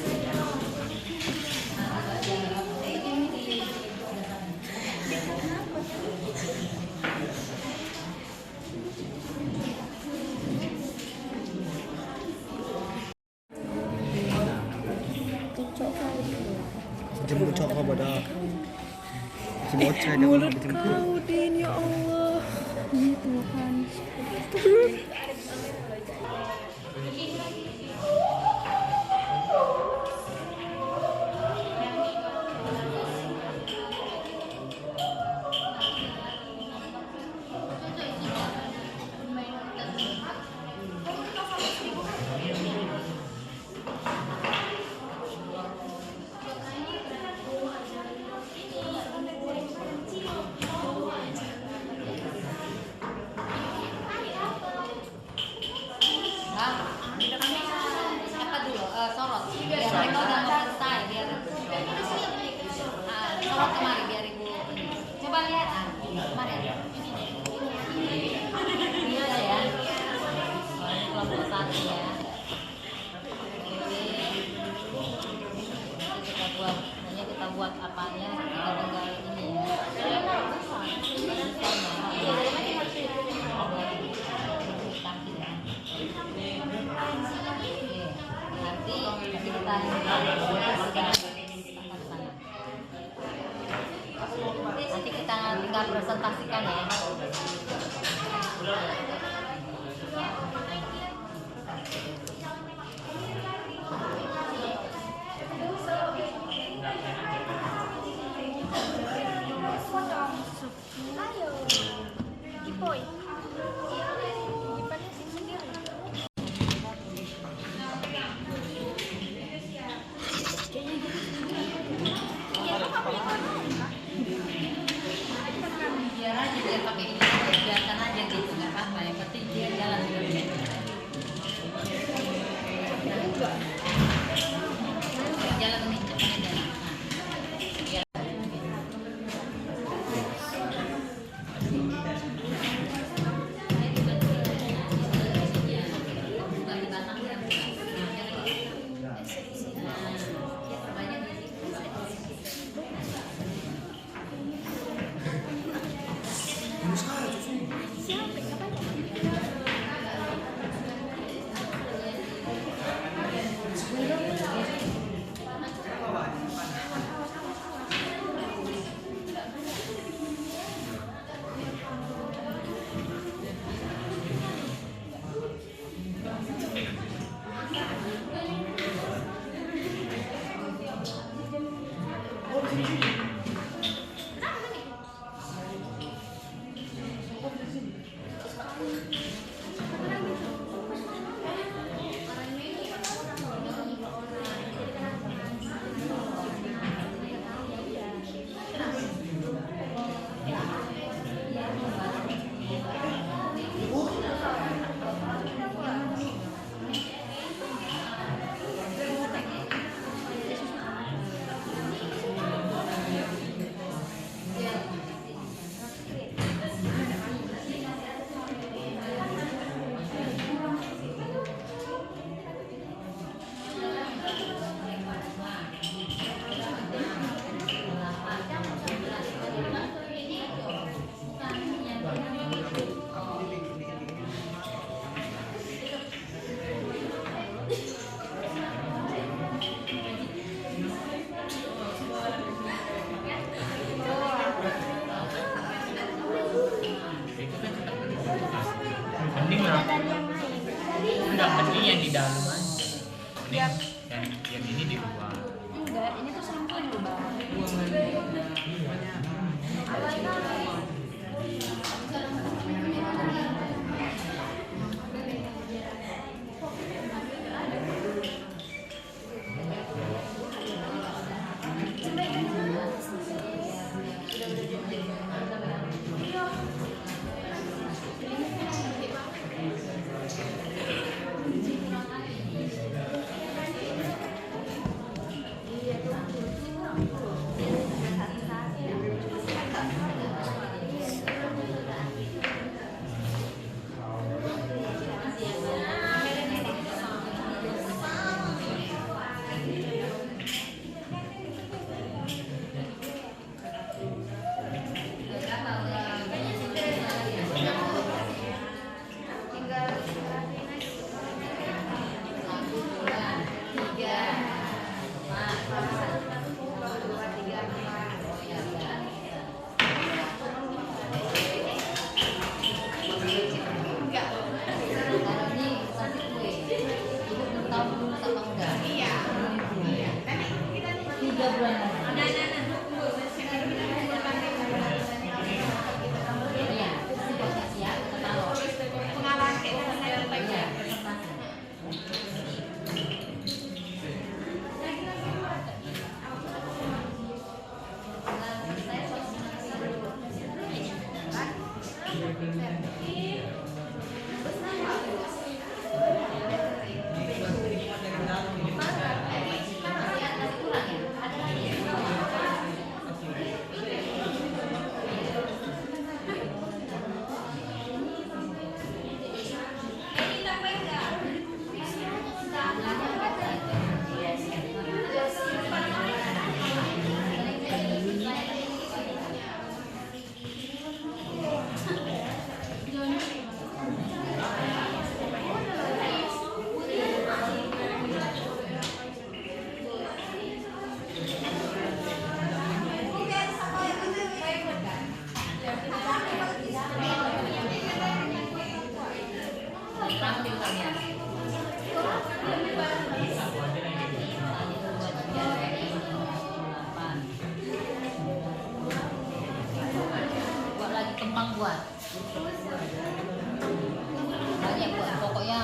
Jemput cowok pada si bocah ada mau dijemput. Din, ya Allah. Ya Tuhan. Apa dulu? Sorot. Biar mereka udah mau selesai. Biar sorot kemari biar ibu ini. Coba lihat. Kemari. Ini ada ya. Ini kelompok satu ya. Oke. Kita buat apanya? Tinggal ini ya. Nanti kita tinggal presentasikan ya. Ayo. Ipoy. Ipannya sendiri. Biar aja biar pakai ini, biarkan aja gitu, nggak apa-apa. Yang penting dia jalan dulu. Jalan nih, cepat jalan. Siapa? Ngapain? Mending lah. Dari yang lain. Enggak, mending yang di dalam aja. Mending yang ini di luar. Enggak, ini tuh sampul loh bang. Buat lagi kembang buat. Banyak buat pokoknya.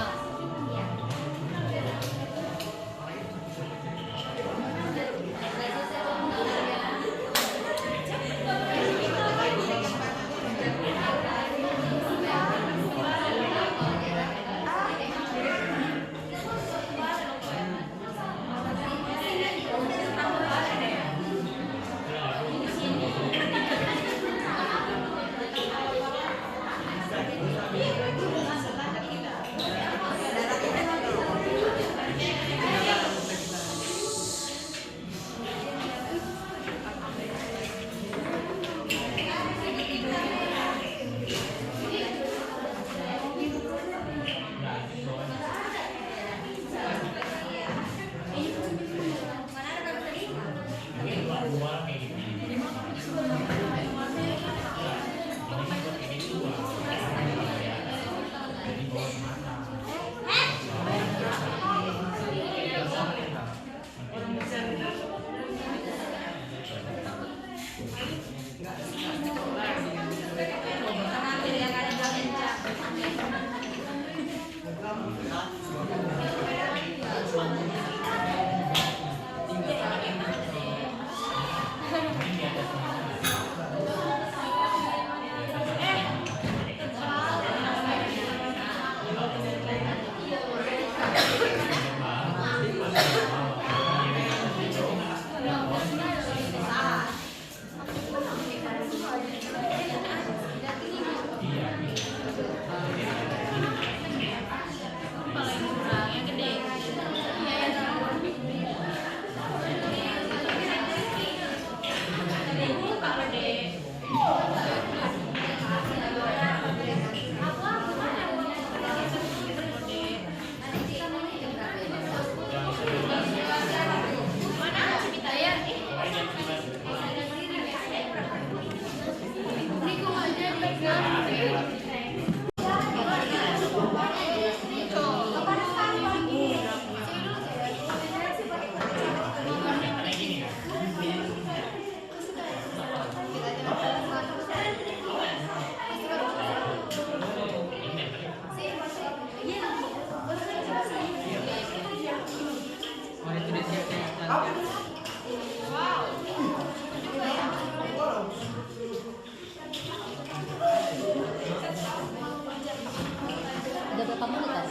ke komunitas.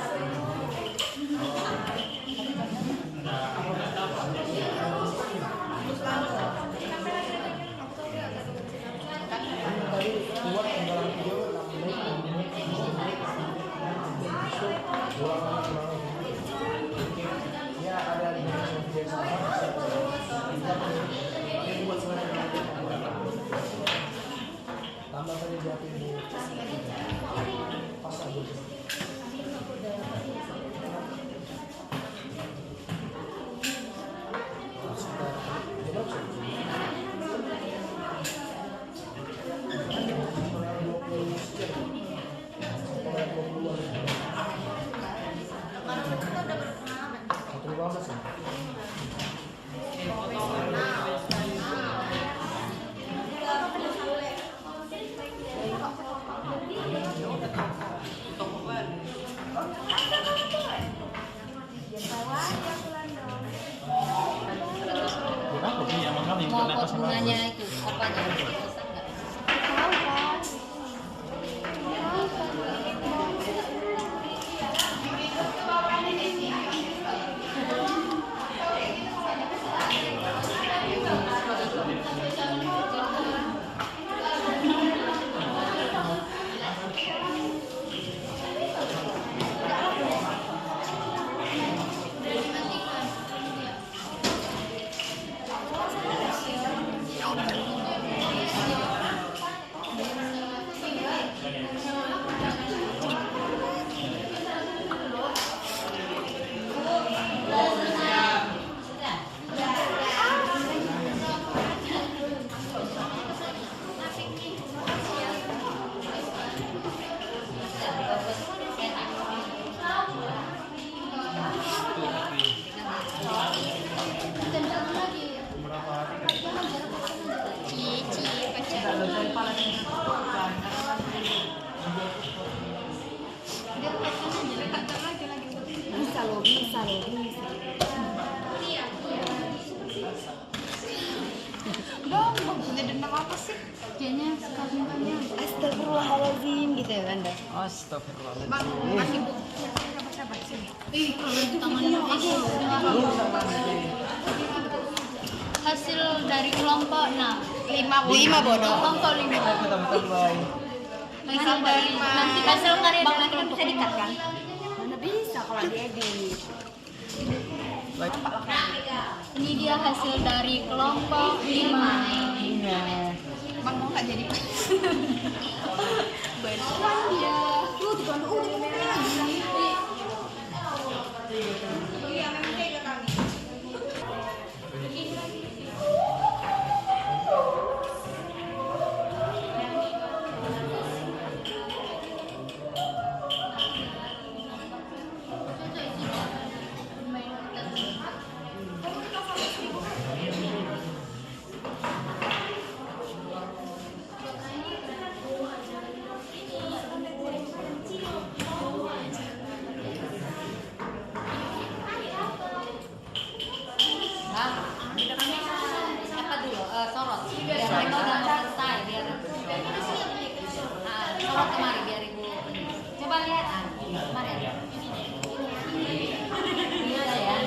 Mau pot bunganya itu apanya? Bisa nggak? Bisa loh, bisa. Bang punya dendam apa sih? Kayaknya sekali-kalinya. Astagfirullahaladzim gitu ya Anda. Astagfirullahaladzim. Bang, kasih bu. Sabar sini. Kalau di tangannya hasil dari kelompok 5 bodoh. Kelompok 5. Hasil dari nanti hasil karya dari kelompok bisa dikat kan? Mana bisa kalau diedit. Ini dia hasil dari kelompok 5. Bang mau nggak jadi beneran dia. Tuh di kono udah lagi. Iya memang kayak kami. Apa dulu? Sorot. Biar mereka udah mau selesai. Biar sorot kemari biar ibu ini. Coba lihat. Kemarin. Bisa ya.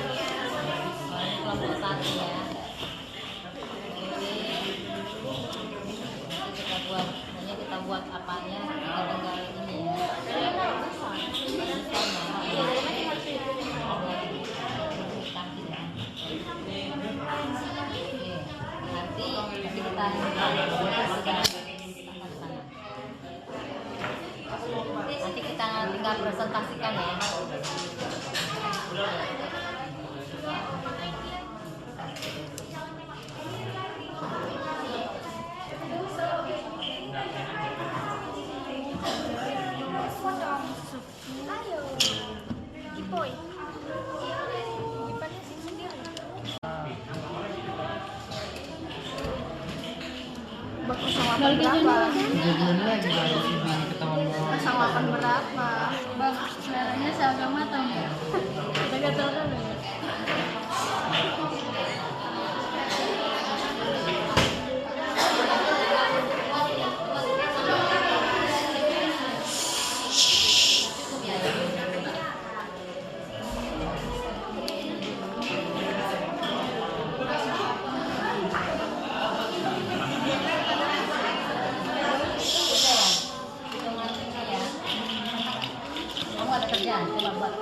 Kelompok 1 ya. Oke. Kita buat apanya? Kita tinggal ini ya. Nanti kita tinggal presentasikan ya. Ayo. Gipoy. Gipannya sih sendiri. Bagus sama berapa? Sama berapa? Bang, seleranya seagama atau enggak? Kita gak tahu kan ya? Cukup ya. ada kerjaan, coba buat.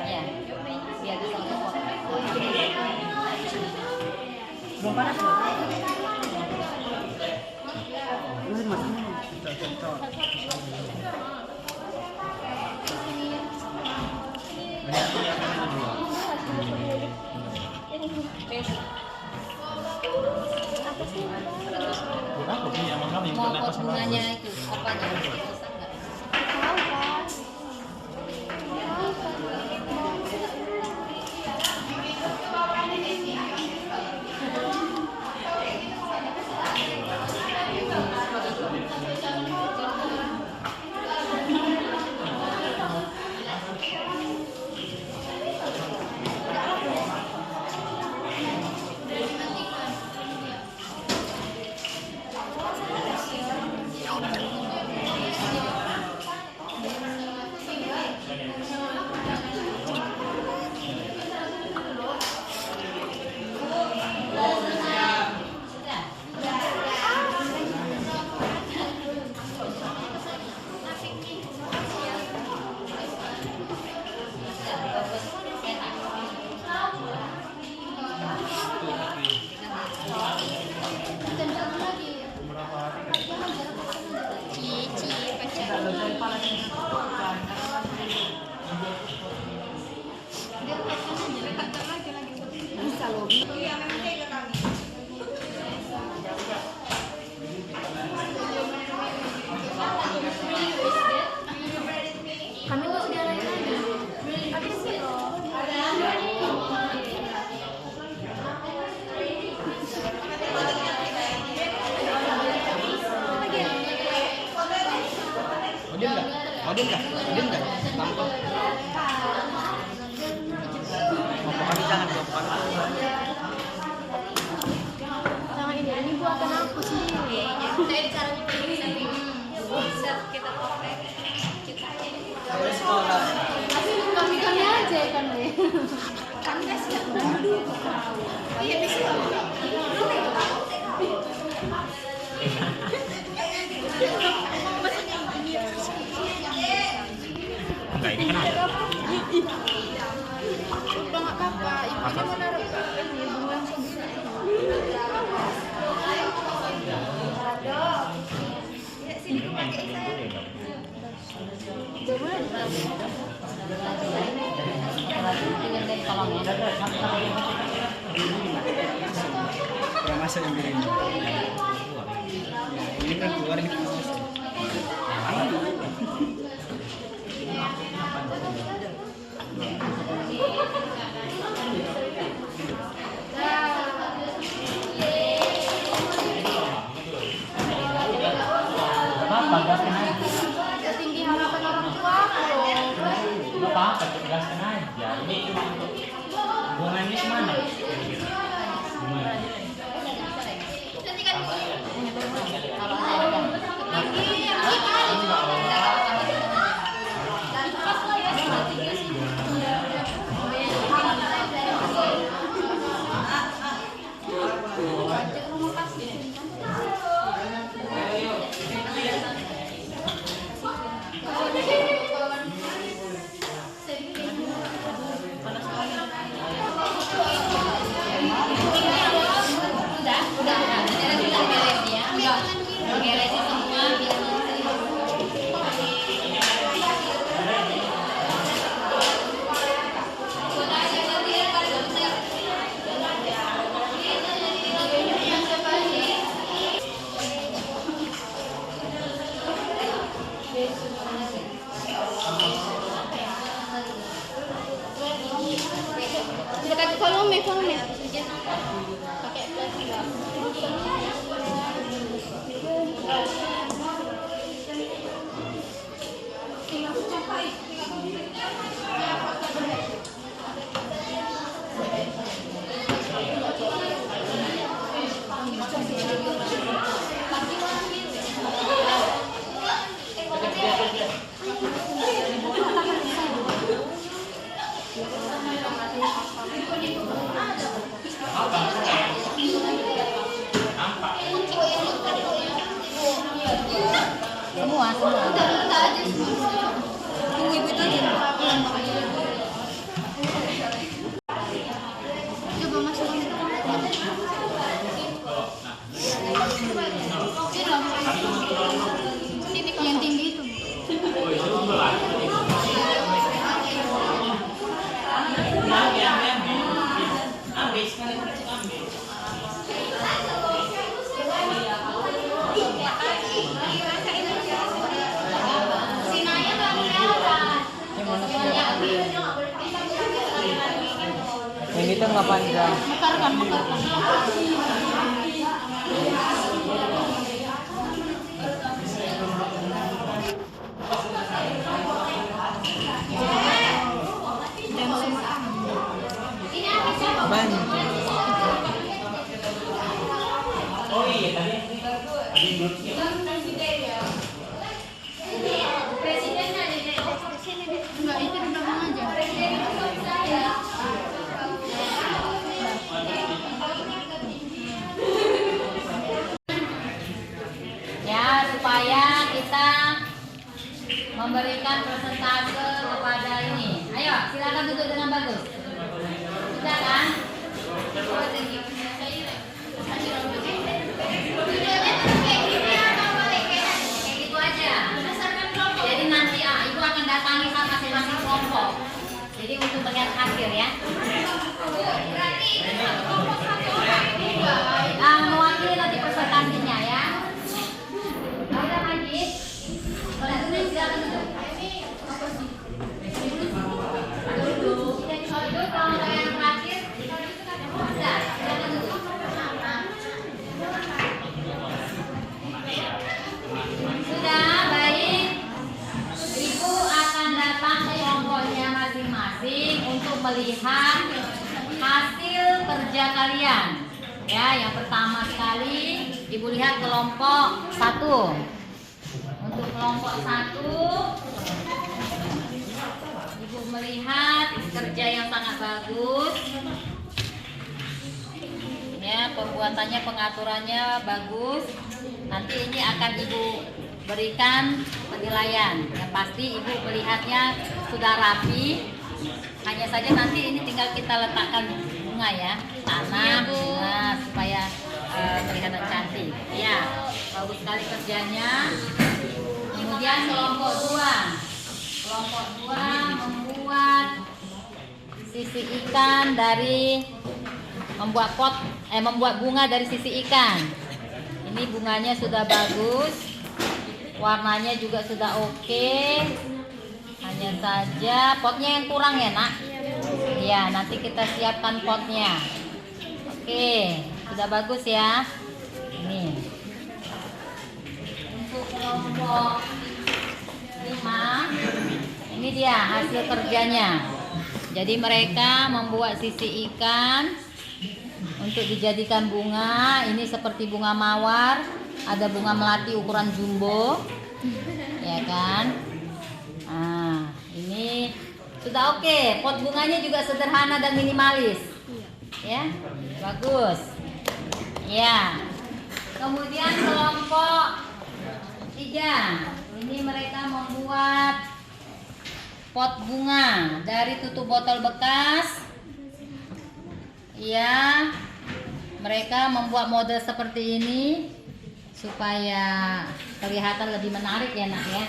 Ya, biar bisa ngepot. Belum panas loh. Ini masih Mau pot bunganya itu apanya? Bisa nggak? Kami nggak sudah lain lagi. Habis sih loh. Odin nggak? Odin nggak? Odin nggak? Tampil. Pokoknya jangan Jangan ini buatan aku sendiri. Saya caranya bisa kita pakai. Kami aja kan deh. Kami kasih dulu. Iya bisa. Enggak, ini kan ada. Udah nggak apa-apa. Ibunya mau naruh ini bunga yang Ini main ke minggu deh, Dok. yang masuk yang biru ini. Ini kan keluar kita masuk. Kenapa? Gaskan aja. tinggi harapan orang tua aku loh. Nggak apa-apa, gaskan aja. Ini cuma untuk bunganya kemana? Gimana? Kalau ada semua. Kita aja semua. Tunggu ibu itu aja. Coba masuk. Sini yang tinggi itu. Sinanya nggak kelihatan. Yang itu nggak panjang. Mekarkan. Ban. Presidennya di Enggak, itu di belakang aja. Ya, supaya kita memberikan persentase kepada ini. Ayo, silakan duduk dengan bagus. Sudah kan? Kayak gitu aja. Jadi nanti ibu akan datangi sama masing-masing kelompok. Jadi untuk melihat hasil ya. Mewakili nanti presentasinya ya. Udah Majid. Kalau dulu silakan duduk. Duduk. Kalau yang terakhir. Sudah, silakan duduk. Sudah, baik. Ibu akan datang ke kelompoknya masing-masing untuk melihat hasil kerja kalian. Ya, yang pertama sekali Ibu lihat kelompok 1. Untuk kelompok 1 Ibu melihat kerja yang sangat bagus. Ya, pembuatannya, pengaturannya bagus. Nanti ini akan Ibu berikan penilaian. Yang pasti Ibu melihatnya sudah rapi. Hanya saja nanti ini tinggal kita letakkan bunga ya, tanam bunga supaya kelihatan cantik. Ya, bagus sekali kerjanya. Kemudian kelompok 2. Kelompok 2 membuat sisi ikan dari membuat bunga dari sisi ikan. Ini bunganya sudah bagus. Warnanya juga sudah oke. Hanya saja potnya yang kurang ya nak. Ya, nanti kita siapkan potnya. Oke, sudah bagus ya. Ini untuk kelompok 5. Ini dia hasil kerjanya. Jadi mereka membuat sisi ikan untuk dijadikan bunga. Ini seperti bunga mawar. Ada bunga melati ukuran jumbo, ya kan? Nah, ini sudah oke. Pot bunganya juga sederhana dan minimalis, ya, bagus. Ya. Kemudian kelompok 3, ini mereka membuat pot bunga dari tutup botol bekas. Ya, mereka membuat model seperti ini supaya kelihatan lebih menarik ya nak ya.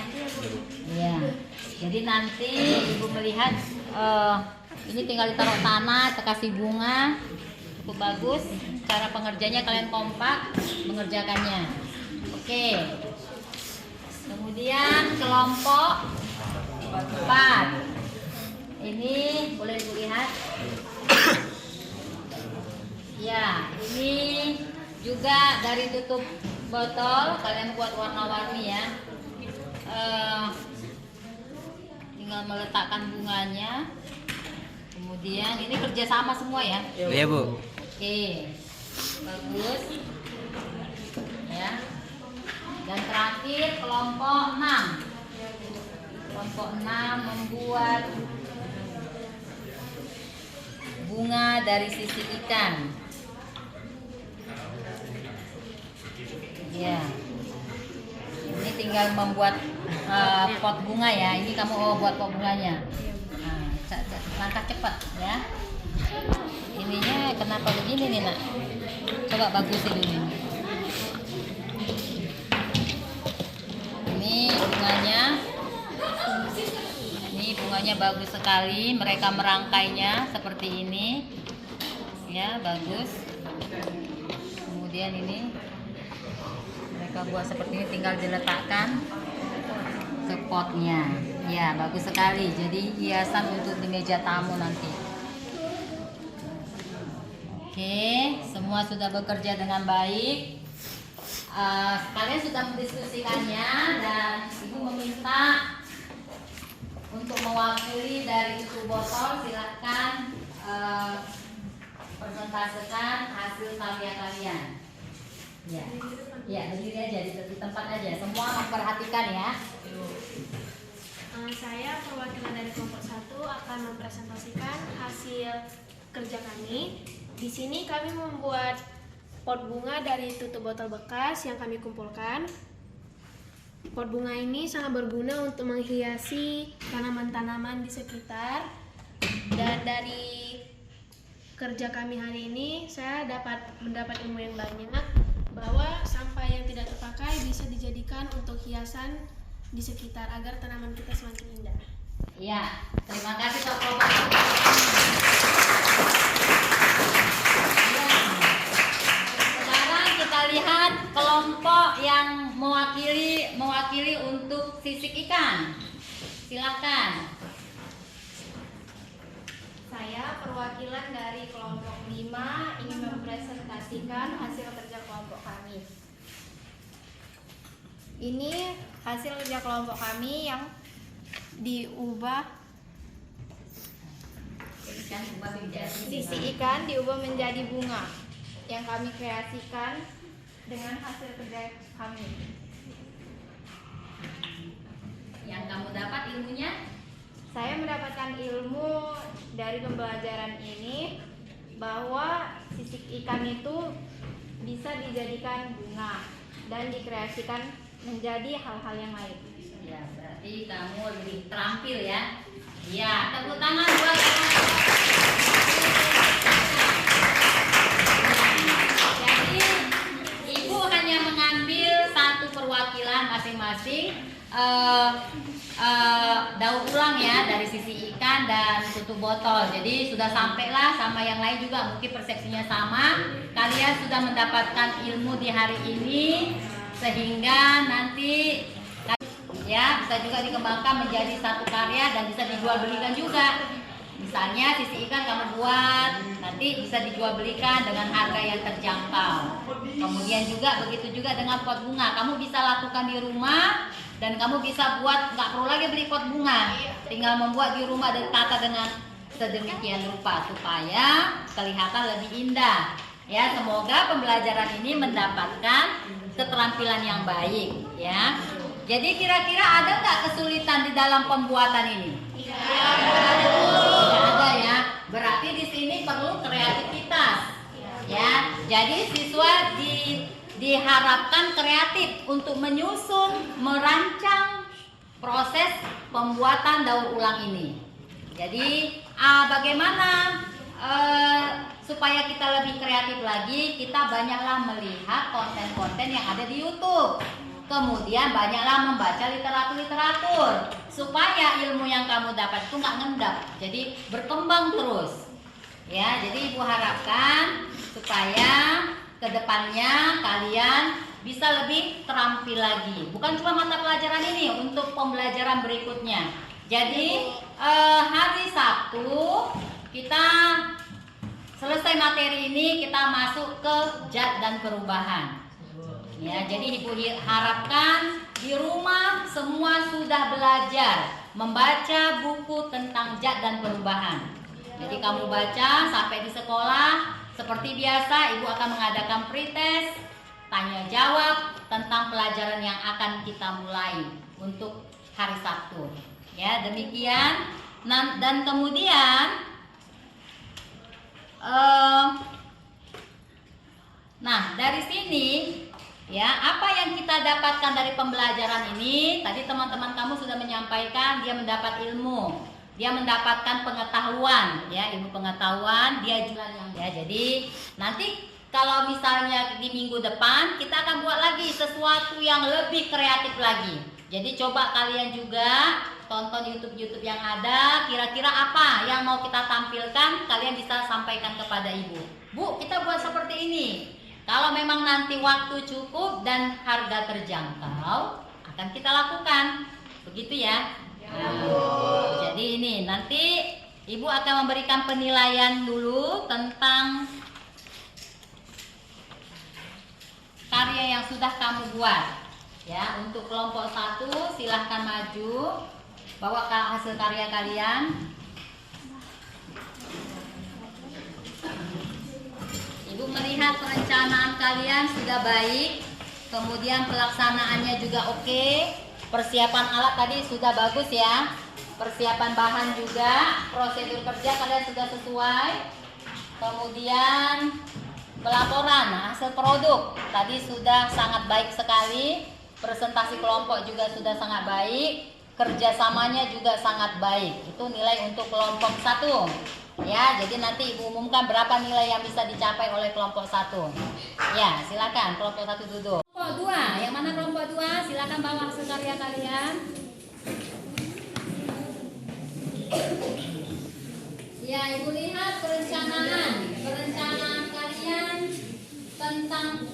Iya. Jadi nanti ibu melihat ini tinggal ditaruh tanah, kasih bunga, cukup bagus. Cara pengerjanya kalian kompak mengerjakannya. Oke. Kemudian kelompok 4. Ini boleh ibu lihat. Ya, ini juga dari tutup botol, kalian buat warna-warni ya. Tinggal meletakkan bunganya. Kemudian ini kerjasama semua ya. Iya bu. Oke, bagus. Ya. Dan terakhir kelompok 6. Kelompok 6 membuat bunga dari sisi ikan. Ya. Ini tinggal tinggal membuat pot bunga ya. Ini kamu buat pot bunganya. Nah, langkah cepat ya. Ininya kenapa begini nih nak? Coba bagusin dulu ini. Ini bunganya. Ini bunganya bagus sekali. Mereka merangkainya seperti ini. Ya, bagus. Kemudian ini mereka buat seperti ini, tinggal diletakkan ke potnya. Ya, bagus sekali. Jadi hiasan untuk di meja tamu nanti. Oke, semua sudah bekerja dengan baik. Kalian sudah mendiskusikannya dan ibu meminta untuk mewakili dari Tutu Botol. Silakan presentasekan hasil karya kalian. Ya, ya berdiri aja di tempat aja. Semua memperhatikan ya. Saya perwakilan dari kelompok 1 akan mempresentasikan hasil kerja kami. Di sini kami membuat pot bunga dari tutup botol bekas yang kami kumpulkan. Pot bunga ini sangat berguna untuk menghiasi tanaman-tanaman di sekitar. Dan dari kerja kami hari ini, saya mendapat ilmu yang banyak bahwa sampah yang tidak terpakai bisa dijadikan untuk hiasan di sekitar agar tanaman kita semakin indah. Ya, terima kasih Pak. Sekarang kita lihat kelompok yang mewakili untuk sisik ikan. Silakan. Saya perwakilan dari kelompok 5 ingin mempresentasikan hasil kerja kelompok kami. Ini hasil kerja kelompok kami yang diubah, sisi ikan diubah menjadi bunga yang kami kreasikan dengan hasil kerja kami. Yang kamu dapat ilmunya? Saya mendapatkan ilmu dari pembelajaran ini bahwa sisik ikan itu bisa dijadikan bunga dan dikreasikan menjadi hal-hal yang lain. Ya, berarti kamu lebih terampil ya. Ya, tepuk tangan buat Jadi, Ibu hanya mengambil satu perwakilan masing-masing. Daur ulang ya dari sisi ikan dan tutup botol. Jadi sudah sampailah sama yang lain juga, mungkin persepsinya sama. Kalian sudah mendapatkan ilmu di hari ini sehingga nanti ya bisa juga dikembangkan menjadi satu karya dan bisa dijual belikan juga. Misalnya sisi ikan kamu buat, nanti bisa dijual belikan dengan harga yang terjangkau. Kemudian juga begitu juga dengan pot bunga, kamu bisa lakukan di rumah. Dan kamu bisa buat, nggak perlu lagi beli pot bunga, tinggal membuat di rumah dan tata dengan sedemikian rupa supaya kelihatan lebih indah. Ya, semoga pembelajaran ini mendapatkan keterampilan yang baik. Ya, jadi kira-kira ada nggak kesulitan di dalam pembuatan ini? Tidak ada ya. Berarti di sini perlu kreativitas. Ya, jadi siswa diharapkan kreatif untuk menyusun, merancang proses pembuatan daur ulang ini. Jadi bagaimana supaya kita lebih kreatif lagi? Kita banyaklah melihat konten-konten yang ada di YouTube. Kemudian banyaklah membaca literatur supaya ilmu yang kamu dapat itu nggak ngendap. Jadi berkembang terus. Ya, jadi Ibu harapkan supaya kedepannya kalian bisa lebih terampil lagi. Bukan cuma mata pelajaran ini, untuk pembelajaran berikutnya. Jadi hari Sabtu kita selesai materi ini, kita masuk ke zat dan perubahan. Ya, jadi Ibu harapkan di rumah semua sudah belajar membaca buku tentang zat dan perubahan. Jadi kamu baca sampai di sekolah. Seperti biasa, Ibu akan mengadakan pretest, tanya jawab tentang pelajaran yang akan kita mulai untuk hari Sabtu. Ya, demikian. Dan kemudian, nah dari sini Ya, apa yang kita dapatkan dari pembelajaran ini? Tadi teman-teman kamu sudah menyampaikan dia mendapat ilmu, dia mendapatkan pengetahuan, ya, ilmu pengetahuan, dia juga yang ya. Jadi nanti kalau misalnya di minggu depan kita akan buat lagi sesuatu yang lebih kreatif lagi. Jadi coba kalian juga tonton YouTube yang ada, kira-kira apa yang mau kita tampilkan, kalian bisa sampaikan kepada ibu. Bu, kita buat seperti ini. Kalau memang nanti waktu cukup dan harga terjangkau, akan kita lakukan. Begitu ya? Jadi ini nanti ibu akan memberikan penilaian dulu tentang karya yang sudah kamu buat. Ya, untuk kelompok 1 silahkan maju, bawa hasil karya kalian. Ibu melihat perencanaan kalian sudah baik, kemudian pelaksanaannya juga oke, persiapan alat tadi sudah bagus ya, persiapan bahan juga, prosedur kerja kalian sudah sesuai, kemudian pelaporan hasil produk tadi sudah sangat baik sekali, presentasi kelompok juga sudah sangat baik, kerjasamanya juga sangat baik. Itu nilai untuk kelompok 1. Ya, jadi nanti ibu umumkan berapa nilai yang bisa dicapai oleh kelompok 1. Ya, silakan kelompok 1 duduk. Kelompok 2, yang mana kelompok 2? Silakan bawa hasil karya kalian. Ya, ibu lihat perencanaan kalian tentang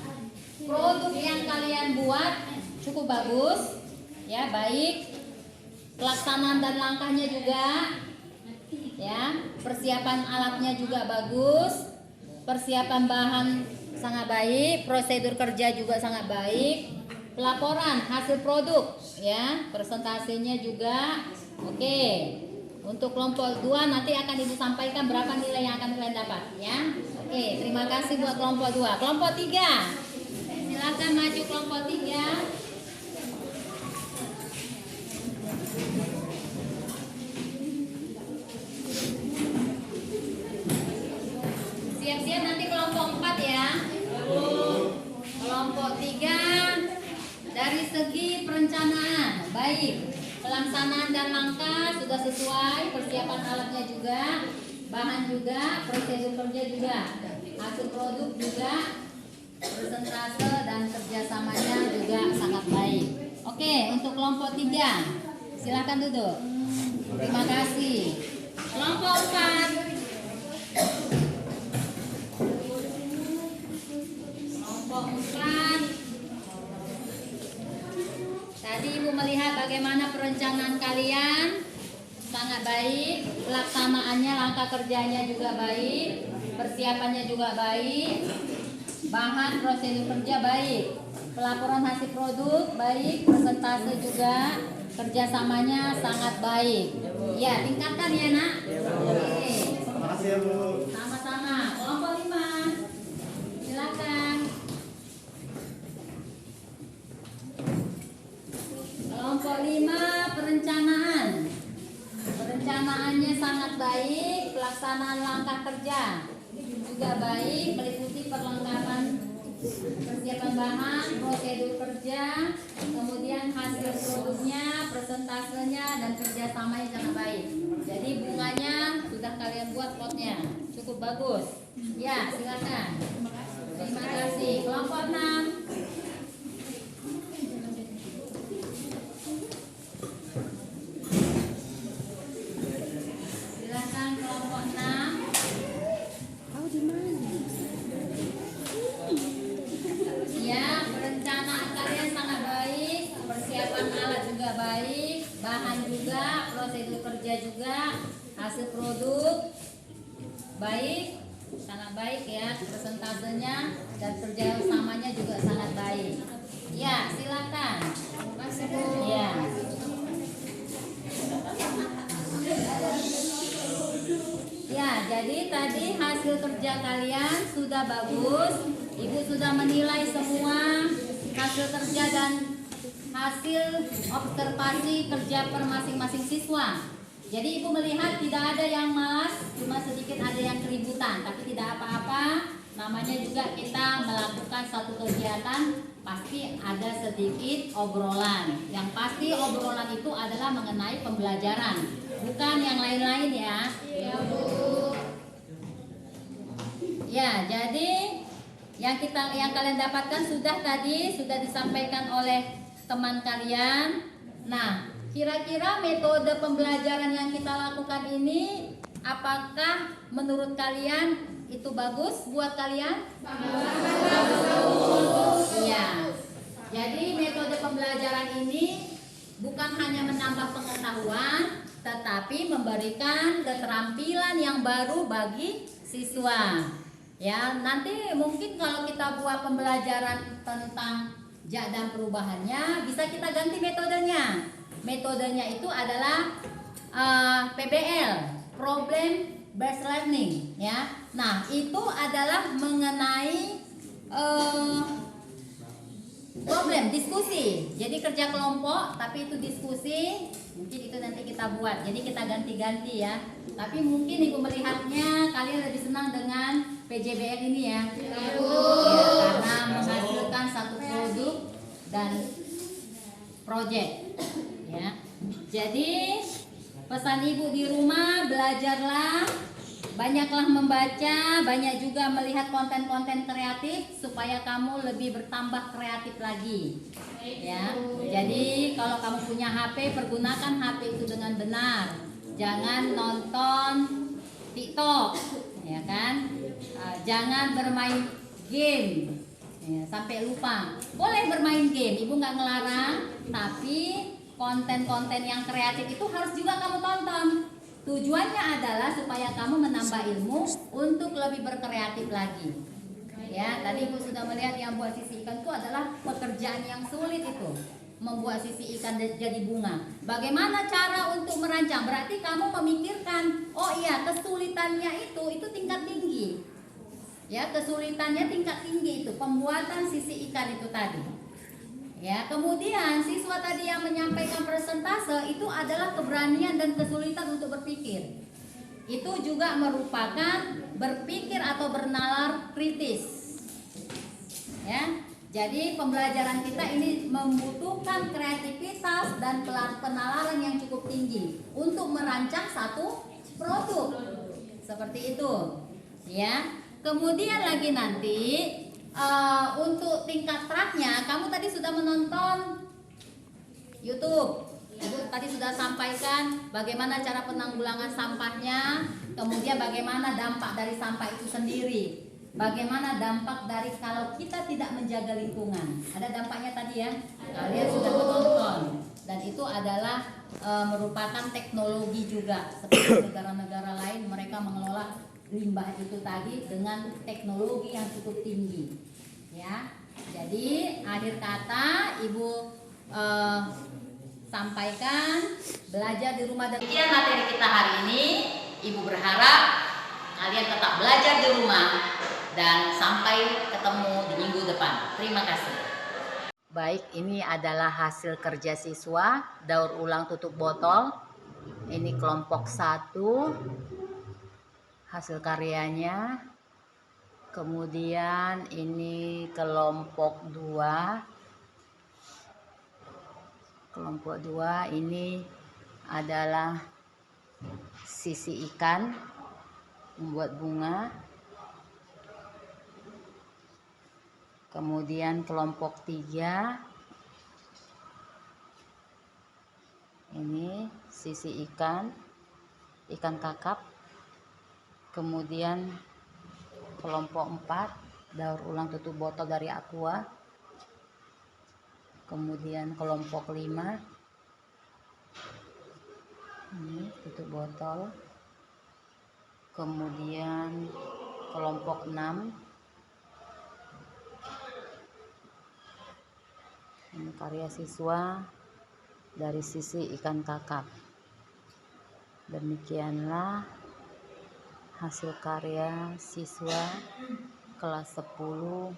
produk yang kalian buat cukup bagus, ya, baik. Pelaksanaan dan langkahnya juga, ya, persiapan alatnya juga bagus, persiapan bahan sangat baik, prosedur kerja juga sangat baik, pelaporan hasil produk, ya, presentasinya juga oke. Untuk kelompok 2 nanti akan ibu sampaikan berapa nilai yang akan kalian dapat, ya. Oke, terima kasih buat kelompok 2. Kelompok 3, silakan maju kelompok 3. Siap-siap nanti kelompok 4 ya. Kelompok 3 dari segi perencanaan baik, pelaksanaan dan langkah sudah sesuai, persiapan alatnya juga, bahan juga, prosedur kerja juga, hasil produk juga, persentase dan kerjasamanya juga sangat baik. Oke, untuk kelompok 3 silakan duduk. Terima kasih. Kelompok 4. Kelompok 4. Tadi ibu melihat bagaimana perencanaan kalian sangat baik, pelaksanaannya, langkah kerjanya juga baik, persiapannya juga baik, bahan prosedur kerja baik, pelaporan hasil produk baik, persentase juga, kerjasamanya sangat baik. Ya, tingkatkan ya nak. Oke. Terima kasih ya Bu. Sama-sama. Kelompok 5, silakan. Kelompok 5 perencanaan. Perencanaannya sangat baik, pelaksanaan langkah kerja juga baik, meliputi perlengkapan persiapan bahan, prosedur kerja, kemudian hasil produknya, presentasenya dan kerjasamanya sangat baik. Jadi bunganya sudah kalian buat potnya, cukup bagus. Ya, silakan. Terima kasih. Kelompok 6. Silakan kelompok 6. Ya, perencanaan kalian sangat baik, persiapan alat juga baik, bahan juga, prosedur kerja juga, hasil produk baik, sangat baik ya, persentasenya dan kerjasamanya juga sangat baik. Ya, silakan. Masih Bu. Ya. Ya, jadi tadi hasil kerja kalian sudah bagus. Ibu sudah menilai semua hasil kerja dan hasil observasi kerja per masing-masing siswa. Jadi ibu melihat tidak ada yang malas, cuma sedikit ada yang keributan, tapi tidak apa-apa. namanya juga kita melakukan satu kegiatan, pasti ada sedikit obrolan. Yang pasti obrolan itu adalah mengenai pembelajaran, bukan yang lain-lain ya. Iya, Bu. Ya, jadi yang kalian dapatkan sudah disampaikan oleh teman kalian. Nah, kira-kira metode pembelajaran yang kita lakukan ini apakah menurut kalian itu bagus buat kalian? Bagus. Iya. Jadi metode pembelajaran ini bukan hanya menambah pengetahuan, tetapi memberikan keterampilan yang baru bagi siswa. Ya, nanti mungkin kalau kita buat pembelajaran tentang jak dan perubahannya, bisa kita ganti metodenya. Metodenya itu adalah PBL, Problem Based Learning, ya. Nah, itu adalah mengenai problem, diskusi. Jadi kerja kelompok, tapi itu diskusi. Mungkin itu nanti kita buat. Jadi kita ganti-ganti ya. Tapi mungkin Ibu melihatnya kalian lebih senang dengan PJBL ini ya. Ya, karena menghasilkan satu produk dan proyek. Ya. Jadi pesan Ibu di rumah, belajarlah, banyaklah membaca, banyak juga melihat konten-konten kreatif supaya kamu lebih bertambah kreatif lagi. Ya. Jadi kalau kamu punya HP, pergunakan HP itu dengan benar. Jangan nonton TikTok, ya kan? Jangan bermain game ya, sampai lupa. Boleh bermain game, Ibu nggak ngelarang, tapi konten-konten yang kreatif itu harus juga kamu tonton. Tujuannya adalah supaya kamu menambah ilmu untuk lebih berkreatif lagi. Ya, tadi Ibu sudah melihat yang buat sisi ikan itu adalah pekerjaan yang sulit itu. Membuat sisi ikan jadi bunga. Bagaimana cara untuk merancang? Berarti kamu memikirkan, oh iya, kesulitannya itu tingkat tinggi. Ya, kesulitannya tingkat tinggi itu pembuatan sisi ikan itu tadi. Ya, kemudian siswa tadi yang menyampaikan persentase itu adalah keberanian dan kesulitan untuk berpikir. Itu juga merupakan berpikir atau bernalar kritis. Ya, jadi pembelajaran kita ini membutuhkan kreativitas dan penalaran yang cukup tinggi untuk merancang satu produk. Seperti itu. Ya. Kemudian lagi nanti untuk tingkat teratnya, kamu tadi sudah menonton YouTube. Ibu tadi sudah sampaikan bagaimana cara penanggulangan sampahnya, kemudian bagaimana dampak dari sampah itu sendiri, bagaimana dampak dari kalau kita tidak menjaga lingkungan. Ada dampaknya tadi ya, kalian sudah menonton. Dan itu adalah merupakan teknologi juga. Seperti negara-negara lain, mereka mengelola limbah itu tadi dengan teknologi yang cukup tinggi. Ya, jadi akhir kata Ibu sampaikan belajar di rumah. Demikian materi kita hari ini. Ibu berharap kalian tetap belajar di rumah dan sampai ketemu di minggu depan. Terima kasih. Baik, ini adalah hasil kerja siswa daur ulang tutup botol. Ini kelompok 1 hasil karyanya. Kemudian ini kelompok 2. Kelompok 2 ini adalah sisi ikan membuat bunga. Kemudian kelompok 3 ini sisi ikan kakap. Kemudian kelompok 4 daur ulang tutup botol dari Aqua. Kemudian kelompok 5 ini tutup botol. Kemudian kelompok 6 ini karya siswa dari sisi ikan kakap. Demikianlah hasil karya siswa kelas 10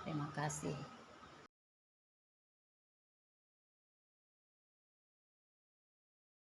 Terima kasih.